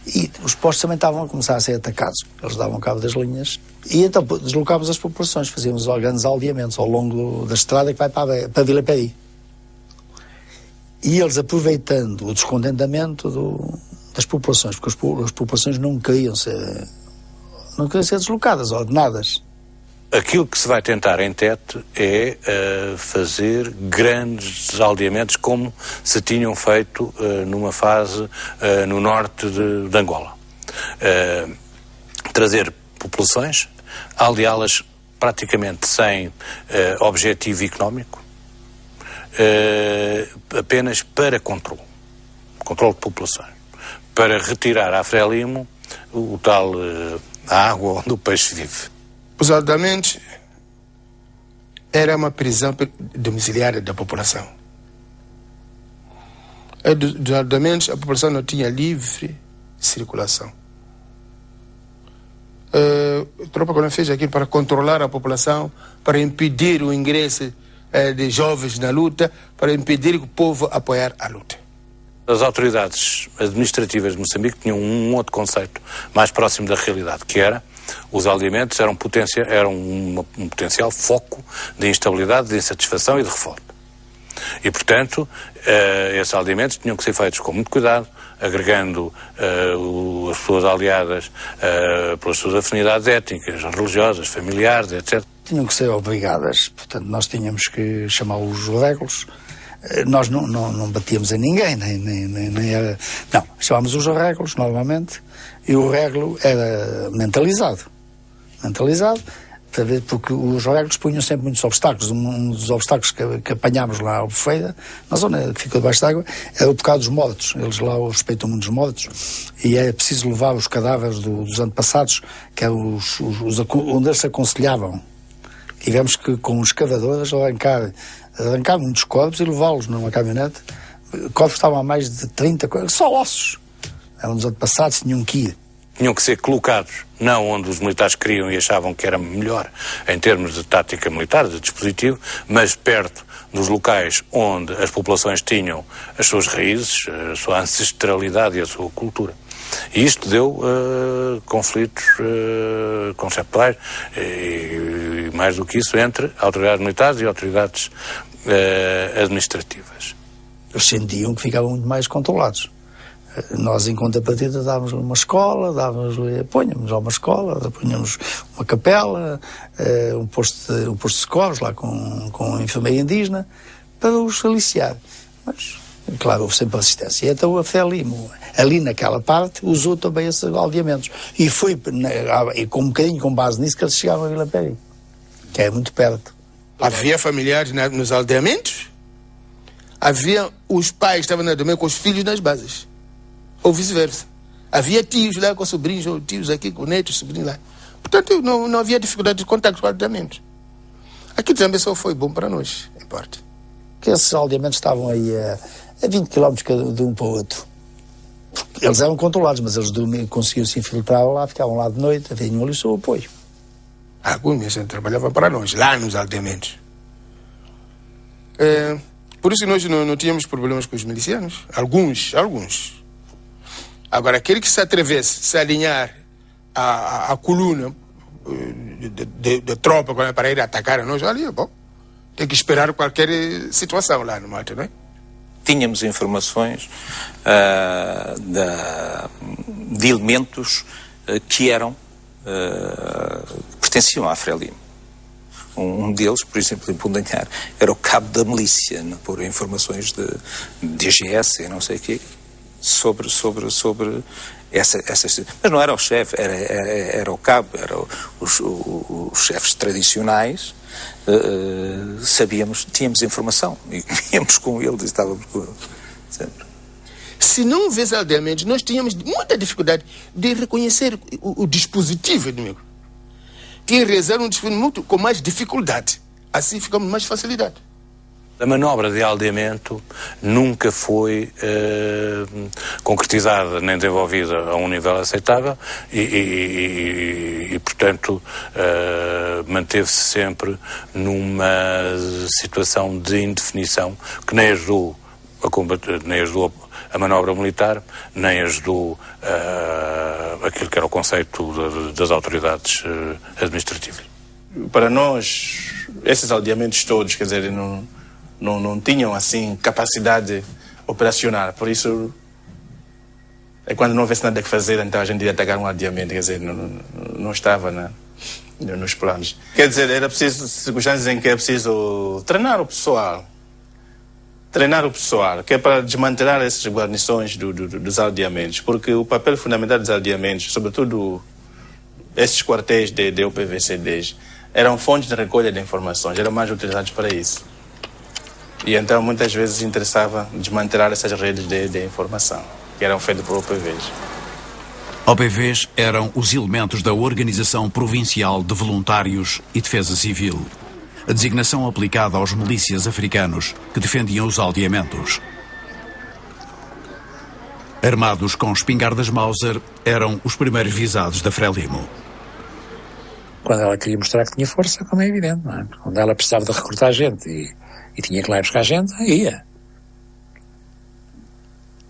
E os postos também estavam a começar a ser atacados. Eles davam cabo das linhas. E então deslocávamos as populações, fazíamos grandes aldeamentos ao longo da estrada que vai para Vila Peri. E eles, aproveitando o descontentamento das populações, porque as populações não queriam ser deslocadas, ordenadas. Aquilo que se vai tentar em Tete é fazer grandes aldeamentos como se tinham feito numa fase no norte de Angola. Trazer populações, aldeá-las praticamente sem objetivo económico, apenas para controle de populações, para retirar à Frelimo o tal a água onde o peixe vive. Os aldeamentos era uma prisão domiciliária da população. Dos aldeamentos a população não tinha livre circulação. A tropa colonial fez aquilo para controlar a população, para impedir o ingresso de jovens na luta, para impedir que o povo apoiar a luta. As autoridades administrativas de Moçambique tinham um outro conceito mais próximo da realidade, que era os aldeamentos eram um potencial foco de instabilidade, de insatisfação e de revolta. E, portanto, esses aldeamentos tinham que ser feitos com muito cuidado, agregando as pessoas aliadas pelas suas afinidades étnicas, religiosas, familiares, etc. Tinham que ser obrigadas, portanto, nós tínhamos que chamar os régulos. Nós não batíamos em ninguém, nem era... Não, chamámos os régulos, normalmente, e o régulo era mentalizado, porque os régulos punham sempre muitos obstáculos. Um dos obstáculos que apanhámos lá à Albufeira, na zona que ficou debaixo d'água, era por causa dos mortos. Eles lá respeitam muito os mortos, e é preciso levar os cadáveres dos antepassados, que eram onde eles se aconselhavam. Tivemos que, com os escavadores, arrancar muitos corpos e levá-los numa caminhonete. Corpos estavam a mais de 30, só ossos. Eram dos antepassados, tinham que ir. Tinham que ser colocados, não onde os militares queriam e achavam que era melhor em termos de tática militar, de dispositivo, mas perto dos locais onde as populações tinham as suas raízes, a sua ancestralidade e a sua cultura. E isto deu conflitos conceptuais e mais do que isso entre autoridades militares e autoridades administrativas. Eles sentiam que ficavam muito mais controlados. Nós, em contrapartida, dávamos-lhe uma escola, punhamos lá uma escola, punhamos uma capela, um posto de socorros lá com a enfermeira indígena, para os aliciar. Mas, claro, houve sempre resistência. Então a Frelimo, ali naquela parte, usou também esses aldeamentos. E foi, com um bocadinho com base nisso, que eles chegaram a Vila Peri, que é muito perto. Havia familiares nos aldeamentos, havia os pais que estavam na aldeamento com os filhos nas bases, ou vice-versa. Havia tios lá com sobrinhos, ou tios aqui com netos, sobrinhos lá. Portanto, não havia dificuldade de contato com aldeamentos. Aqui também só foi bom para nós, em parte. Que esses aldeamentos estavam aí a 20 km de um para o outro. Eles eram controlados, mas eles conseguiam se infiltrar lá, ficavam lá de noite, vinham ali o seu apoio. Alguns trabalhavam para nós, lá nos aldeamentos. Por isso nós não tínhamos problemas com os milicianos. Alguns. Agora, aquele que se atrevesse a se alinhar à coluna de tropa para ir atacar a nós, ali, bom, tem que esperar qualquer situação lá no mato, não é? Tínhamos informações de elementos que pertenciam à Frelimo. Um deles, por exemplo, em Pundanhar, era o cabo da milícia, por informações de DGS e não sei o quê, sobre essas... Mas não era o chefe, era o cabo, eram os chefes tradicionais. Tínhamos informação e íamos com eles e estávamos com eles sempre. Se não houvesse aldeamentos, nós tínhamos muita dificuldade de reconhecer o dispositivo inimigo. Tinha que realizar um dispositivo com mais dificuldade. Assim ficamos mais facilidade. A manobra de aldeamento nunca foi concretizada nem desenvolvida a um nível aceitável e portanto, manteve-se sempre numa situação de indefinição que nem ajudou a manobra militar, nem ajudou aquilo que era o conceito das autoridades administrativas. Para nós, esses aldeamentos todos, quer dizer, não tinham assim capacidade operacional, por isso quando não houvesse nada a fazer, então a gente ia atacar um aldeamento, quer dizer, não estava nos planos. Quer dizer, era preciso circunstâncias em que é preciso treinar o pessoal, que é para desmantelar essas guarnições dos aldeamentos, porque o papel fundamental dos aldeamentos, sobretudo esses quartéis de UPV-CDs, eram fontes de recolha de informações, eram mais utilizados para isso. E então muitas vezes interessava desmantelar essas redes de informação, que eram feitas por OPVs. OPVs eram os elementos da Organização Provincial de Voluntários e Defesa Civil, a designação aplicada aos milícias africanos que defendiam os aldeamentos. Armados com espingardas Mauser, eram os primeiros visados da Frelimo. Quando ela queria mostrar que tinha força, como é evidente, não é? Quando ela precisava de recrutar gente e tinha que lá ir buscar gente, ia.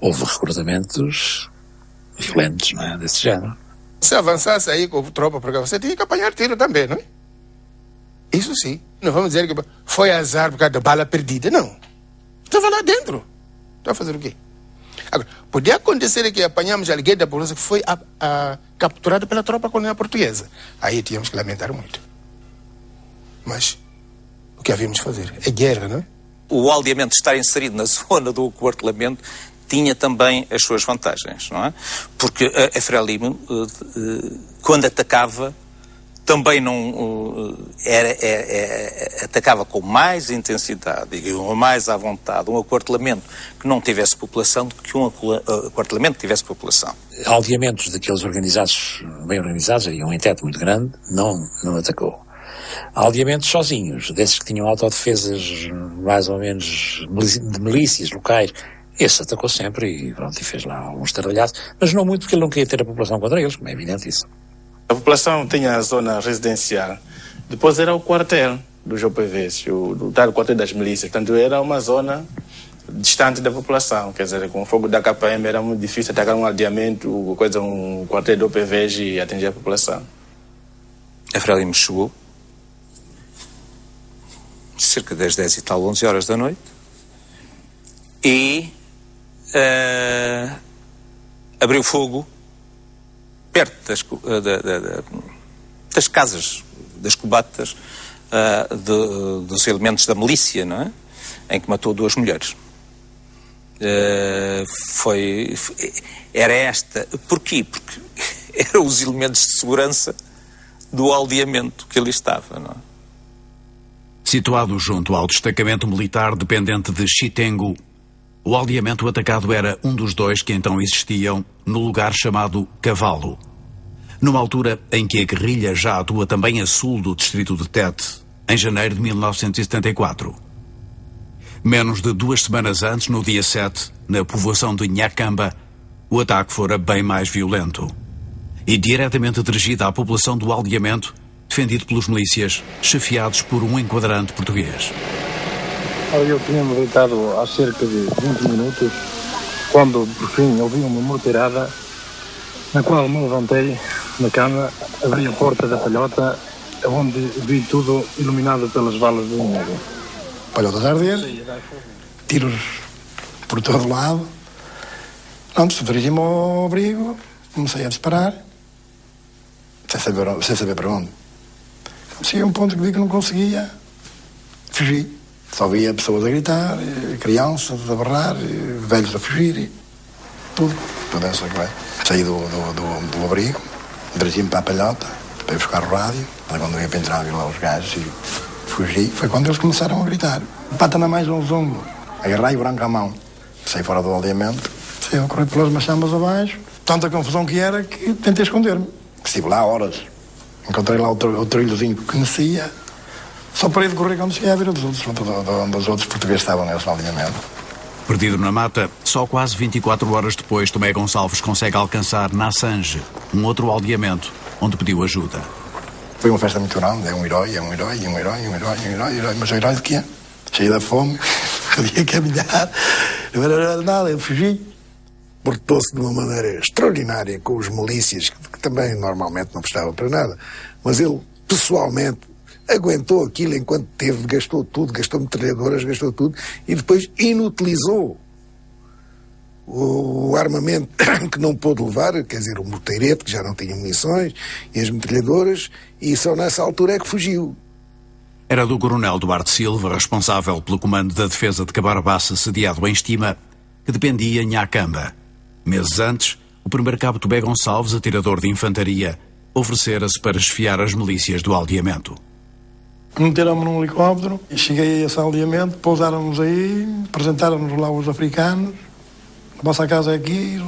Houve recrutamentos violentos, não é? Desse género. Se avançasse aí com a tropa para cá, você tinha que apanhar tiro também, não é? Isso sim. Não vamos dizer que foi azar por causa da bala perdida, não. Estava lá dentro. Estava a fazer o quê? Agora, podia acontecer que apanhamos alguém da polícia que foi capturado pela tropa colonial portuguesa. Aí tínhamos que lamentar muito. Mas o que havíamos de fazer? É guerra, não é? O aldeamento estar inserido na zona do aquartelamento tinha também as suas vantagens, não é? Porque a Frelimo, quando atacava, também não atacava com mais intensidade e mais à vontade um aquartelamento que não tivesse população do que um aquartelamento que tivesse população. Aldeamentos daqueles organizados, bem organizados, havia um teto muito grande, não atacou. Aldeamentos sozinhos, desses que tinham autodefesas mais ou menos de milícias locais, esse atacou sempre e pronto, e fez lá alguns estardalhaços, mas não muito porque ele não queria ter a população contra eles, como é evidente isso. A população tinha a zona residencial, depois era o quartel dos OPVs, o tal quartel das milícias, portanto era uma zona distante da população. Quer dizer, com o fogo da KPM era muito difícil atacar um aldeamento, um quartel de OPVs e atingir a população. A Frelimo chegou cerca das 10 e tal, 11 horas da noite e abriu fogo perto das casas, das cobatas dos elementos da milícia, não é? Em que matou 2 mulheres. Era esta. Porquê? Porque eram os elementos de segurança do aldeamento que ali estava, não é? Situado junto ao destacamento militar dependente de Chitengo, o aldeamento atacado era um dos 2 que então existiam no lugar chamado Cavalo, numa altura em que a guerrilha já atua também a sul do distrito de Tete, em janeiro de 1974. Menos de 2 semanas antes, no dia 7, na povoação de Nhacamba, o ataque fora bem mais violento e diretamente dirigido à população do aldeamento, defendido pelos milícias, chefiados por um enquadrante português. Eu tinha-me deitado há cerca de 20 minutos, quando, por fim, ouvi uma morteirada, na qual me levantei na cama, abri a porta da palhota, onde vi tudo iluminado pelas balas do inimigo. Palhotas a arder, tiros por todo lado. Pronto, dirigi-me ao abrigo, comecei a disparar, sem saber para onde. Cheguei a um ponto que vi que não conseguia, fugi. Só via pessoas a gritar, crianças a berrar, velhos a fugir, tudo essa que vai. Saí do abrigo, dirigi-me para a palhota, para ir buscar o rádio, quando ia para entrar lá os gajos e fugi, foi quando eles começaram a gritar. Pata na mais um zungo, agarrai o branco à mão. Saí fora do aldeamento, saí a correr pelas machamas abaixo, tanta confusão que era que tentei esconder-me. Estive lá horas, encontrei lá o trilhozinho que conhecia, só parei de correr quando cheguei a ver onde os outros portugueses estavam nesse aldeamento. Perdido na mata, só quase 24 horas depois, Tomé Gonçalves consegue alcançar Nassange, um outro aldeamento, onde pediu ajuda. Foi uma festa muito grande, é um herói, mas o herói de quê? Cheio da fome, podia caminhar, não era nada, eu fugi. Portou-se de uma maneira extraordinária com os milícias, que também normalmente não prestavam para nada, mas ele, pessoalmente, aguentou aquilo enquanto teve, gastou tudo, gastou metralhadoras, gastou tudo, e depois inutilizou o armamento que não pôde levar, quer dizer, o morteirete, que já não tinha munições, e as metralhadoras, e só nessa altura é que fugiu. Era do coronel Duarte Silva, responsável pelo comando da defesa de Cabarbaça, sediado em Estima, que dependia em Nhacamba. Meses antes, o primeiro cabo Tomé Gonçalves, atirador de infantaria, oferecera-se para esfiar as milícias do aldeamento. Meteram-me num helicóptero, e cheguei a esse aldeamento, pousaram-nos aí, apresentaram-nos lá os africanos, a vossa casa é aqui,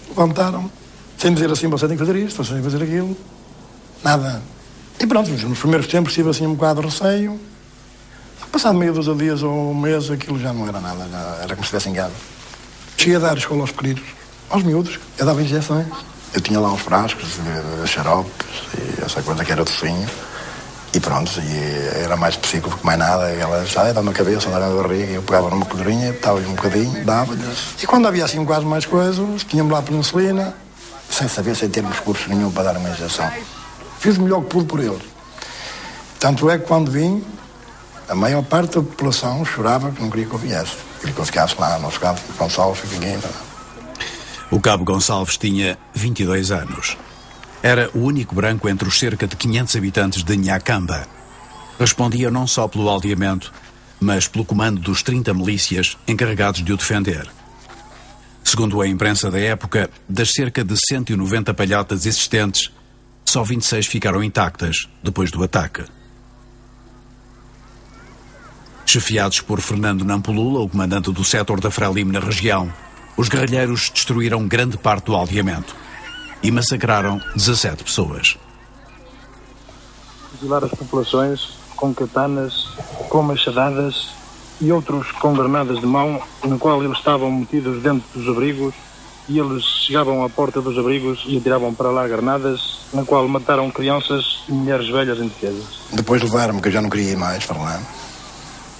levantaram-me, sem dizer assim, você tem que fazer isto, você tem que fazer aquilo, nada. E pronto, nos primeiros tempos tive assim um bocado de receio, passado meio dos dias ou um mês, aquilo já não era nada, era como se estivesse em casa. Cheguei a dar escola aos pequeninos, aos miúdos, eu dava injeções. Eu tinha lá uns frascos de xaropes e essa coisa que era docinho. E pronto, e era mais psíquico que mais nada. Ela já dava na cabeça, dava na barriga, eu pegava numa colherinha, dava-lhe um bocadinho, dava-lhes. E quando havia assim quase mais coisas, tínhamos lá penicilina, sem saber, sem termos curso nenhum para dar uma injeção. Fiz o melhor que pude por eles. Tanto é que quando vim, a maior parte da população chorava que não queria que eu viesse. Queria que eu ficasse lá, não ficava com Gonçalves, ninguém. O cabo Gonçalves tinha 22 anos. Era o único branco entre os cerca de 500 habitantes de Nhacamba. Respondia não só pelo aldeamento, mas pelo comando dos 30 milícias encarregados de o defender. Segundo a imprensa da época, das cerca de 190 palhotas existentes, só 26 ficaram intactas depois do ataque. Chefiados por Fernando Nampulula, o comandante do setor da Frelimo na região, os guerrilheiros destruíram grande parte do aldeamento e massacraram 17 pessoas. Fuzilar as populações com katanas, com machadadas e outros com granadas de mão, no qual eles estavam metidos dentro dos abrigos, e eles chegavam à porta dos abrigos e atiravam para lá granadas, na qual mataram crianças e mulheres velhas indefesas. Depois levaram-me, que eu já não queria ir mais para lá,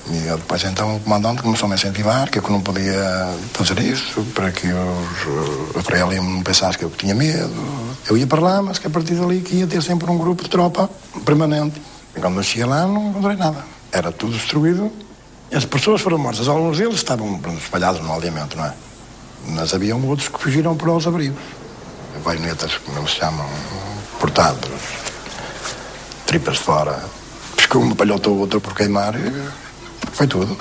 E depois então o comandante começou-me a incentivar que eu não podia fazer isso, para que a Frelimo não pensasse que eu tinha medo. Eu ia para lá, mas que a partir dali que ia ter sempre um grupo de tropa permanente. E quando eu cheguei lá não encontrei nada. Era tudo destruído. As pessoas foram mortas. Alguns deles estavam espalhados no aldeamento, não é? Mas haviam outros que fugiram para os abrigos. Baionetas, como se chamam, cortados, tripas de fora. Ficou uma palhota ou outra por queimar e foi tudo.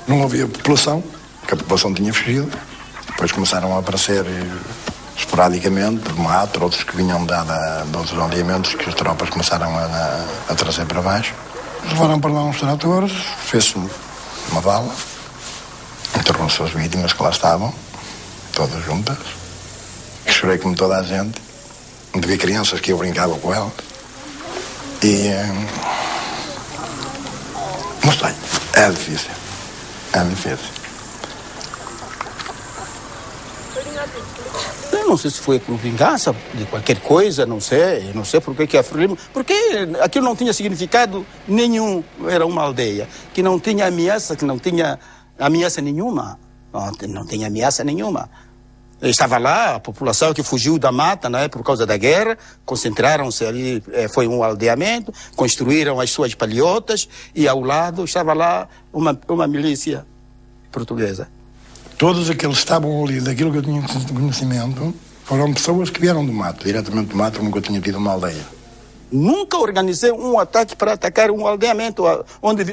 Não havia população, porque a população tinha fugido. Depois começaram a aparecer esporadicamente, de mato, outros que vinham de outros aldeamentos que as tropas começaram a trazer para baixo. Levaram para lá uns tratores, fez-se uma bala, enterrou-se as vítimas que lá estavam, todas juntas. Chorei como toda a gente. Devia crianças que eu brincava com elas. E não sei, é difícil. É difícil. Eu não sei se foi por vingança de qualquer coisa, não sei porque a Frelimo, porque aquilo não tinha significado nenhum, era uma aldeia que não tinha ameaça, nenhuma, não tinha ameaça nenhuma. Estava lá a população que fugiu da mata, né, por causa da guerra, concentraram-se ali, foi um aldeamento, construíram as suas palhotas e ao lado estava lá uma milícia portuguesa. Todos aqueles que estavam ali, daquilo que eu tinha conhecimento, foram pessoas que vieram do mato, diretamente do mato, nunca tinha tido uma aldeia. Nunca organizei um ataque para atacar um aldeamento onde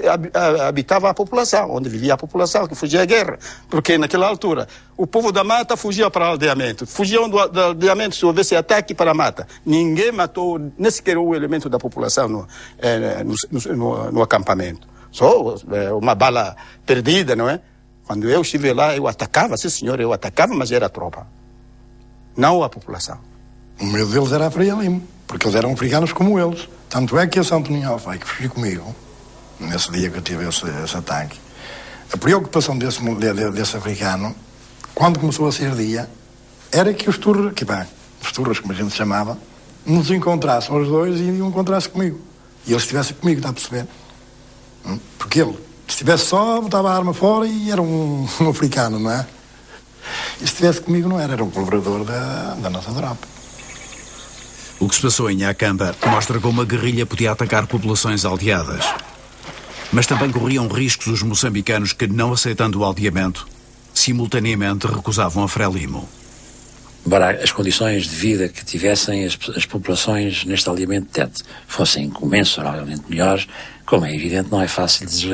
habitava a população, onde vivia a população, que fugia à guerra. Porque naquela altura, o povo da mata fugia para o aldeamento. Fugiam do aldeamento se houvesse ataque para a mata. Ninguém matou, nem sequer o elemento da população no acampamento. Só uma bala perdida, não é? Quando eu estive lá, eu atacava, sim senhor, eu atacava, mas era a tropa. Não a população. O medo deles era a Frelimo, porque eles eram africanos como eles. Tanto é que esse Antoninho Alfai, que fugiu comigo, nesse dia que eu tive esse ataque, a preocupação desse africano, quando começou a ser dia, era que os turras, como a gente chamava, nos encontrassem os dois e encontrassem comigo. E ele estivesse comigo, está a perceber? Porque ele, se estivesse só, botava a arma fora e era um africano, não é? E se estivesse comigo, não era um colaborador da nossa tropa. O que se passou em Nhacamba mostra como a guerrilha podia atacar populações aldeadas. Mas também corriam riscos os moçambicanos que, não aceitando o aldeamento, simultaneamente recusavam a Frelimo. Embora as condições de vida que tivessem as populações neste aldeamento de Tete fossem comensuravelmente melhores, como é evidente, não é fácil de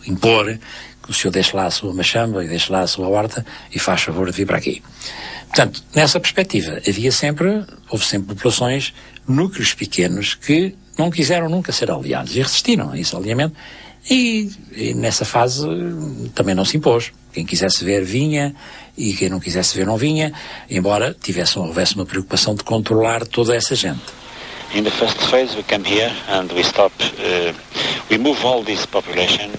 impor que o senhor deixe lá a sua machamba e deixe lá a sua horta e faz favor de vir para aqui. Portanto, nessa perspectiva, houve sempre populações, núcleos pequenos que não quiseram nunca ser aliados e resistiram a esse aldeamento e nessa fase também não se impôs. Quem quisesse ver vinha e quem não quisesse ver não vinha, embora houvesse uma preocupação de controlar toda essa gente. In the first phase, we come here and we move all this population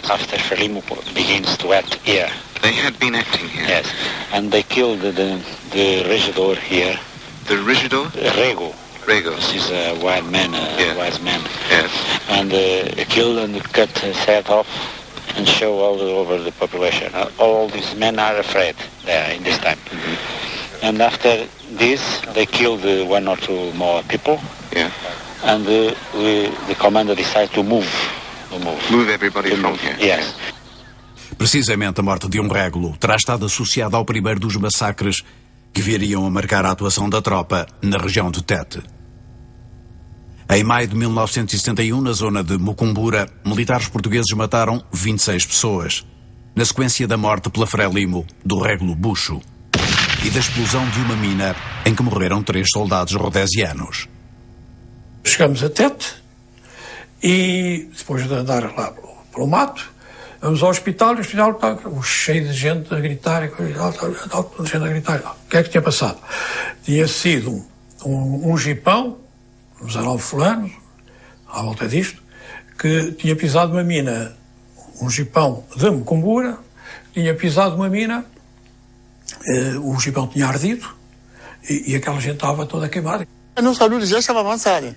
after Frelimo begins to act here. They had been acting here? Yes, and they killed the regidor here. The regidor? Rego. Rego. This is a wise man. Yes. And killed and cut his head off and show all over the population. All these men are afraid in this time. And after this, they killed one or two more people. Yeah. And the commander decided to move. Move everybody from here. Yes. Precisamente a morte de um régulo terá estado associada ao primeiro dos massacres que viriam a marcar a atuação da tropa na região de Tete. Em maio de 1971, na zona de Mucumbura, militares portugueses mataram 26 pessoas, na sequência da morte pela Frelimo do régulo Bucho e da explosão de uma mina em que morreram 3 soldados rodesianos. Chegamos a Tete e, depois de andar lá pelo mato, vamos ao hospital e o hospital está cheio de gente a gritar, O que é que tinha passado? Tinha sido um jipão, uns 19 fulanos, à volta disto, que tinha pisado uma mina, um jipão de Mucumbura, tinha pisado uma mina, o jipão tinha ardido e aquela gente estava toda queimada. A nossa luta já estava avançada.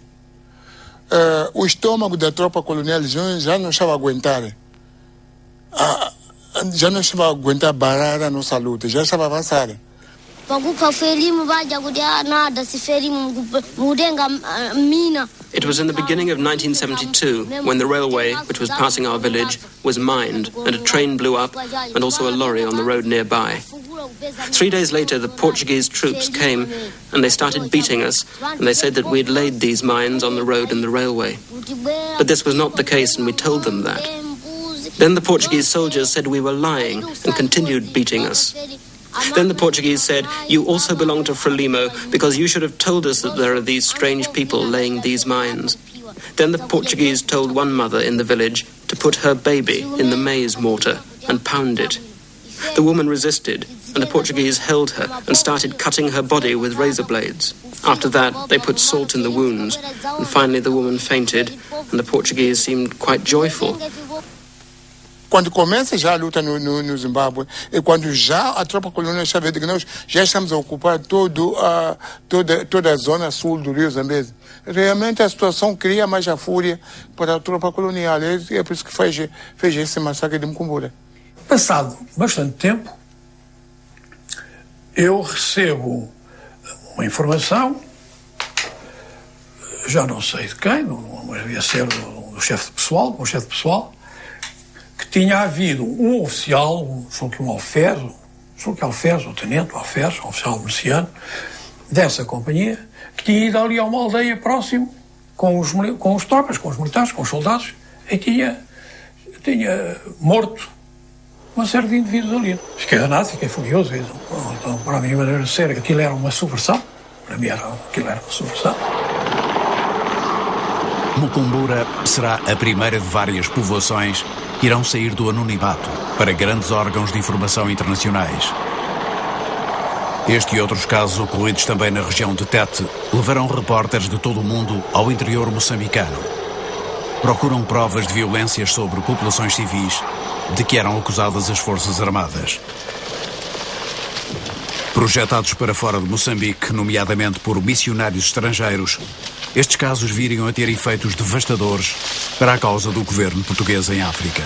O estômago da tropa colonial já não estava a aguentar. já não estava a aguentar parar a nossa luta, já estava avançada. It was in the beginning of 1972 when the railway, which was passing our village, was mined and a train blew up and also a lorry on the road nearby. 3 days later, the Portuguese troops came and they started beating us, and they said that we had laid these mines on the road and the railway. But this was not the case, and we told them that. Then the Portuguese soldiers said we were lying and continued beating us. Then the Portuguese said, you also belong to Frelimo because you should have told us that there are these strange people laying these mines. Then the Portuguese told one mother in the village to put her baby in the maize mortar and pound it. The woman resisted, and the Portuguese held her and started cutting her body with razor blades. After that, they put salt in the wounds, and finally the woman fainted, and the Portuguese seemed quite joyful. Quando começa já a luta no Zimbábue, e quando já a tropa colonial já vê que nós já estamos a ocupar toda a zona sul do Rio Zambeze, realmente a situação cria mais a fúria para a tropa colonial. É por isso que fez esse massacre de Mkumbura. Passado bastante tempo, eu recebo uma informação, já não sei de quem, não devia ser do chefe de pessoal, com o chefe de pessoal, que tinha havido um oficial, julgo que um alferes, ou tenente, um alferes, um oficial miliciano, dessa companhia, que tinha ido ali a uma aldeia próximo com os tropas, com os militares, com os soldados, e tinha morto uma série de indivíduos ali. Fiquei danado, fiquei furioso. Então, para a minha maneira de ser, aquilo era uma subversão. Para mim, aquilo era uma subversão. Mkumbura será a primeira de várias povoações que irão sair do anonimato para grandes órgãos de informação internacionais. Este e outros casos ocorridos também na região de Tete levarão repórteres de todo o mundo ao interior moçambicano. Procuram provas de violências sobre populações civis de que eram acusadas as Forças Armadas. Projetados para fora de Moçambique, nomeadamente por missionários estrangeiros, estes casos viriam a ter efeitos devastadores para a causa do governo português em África.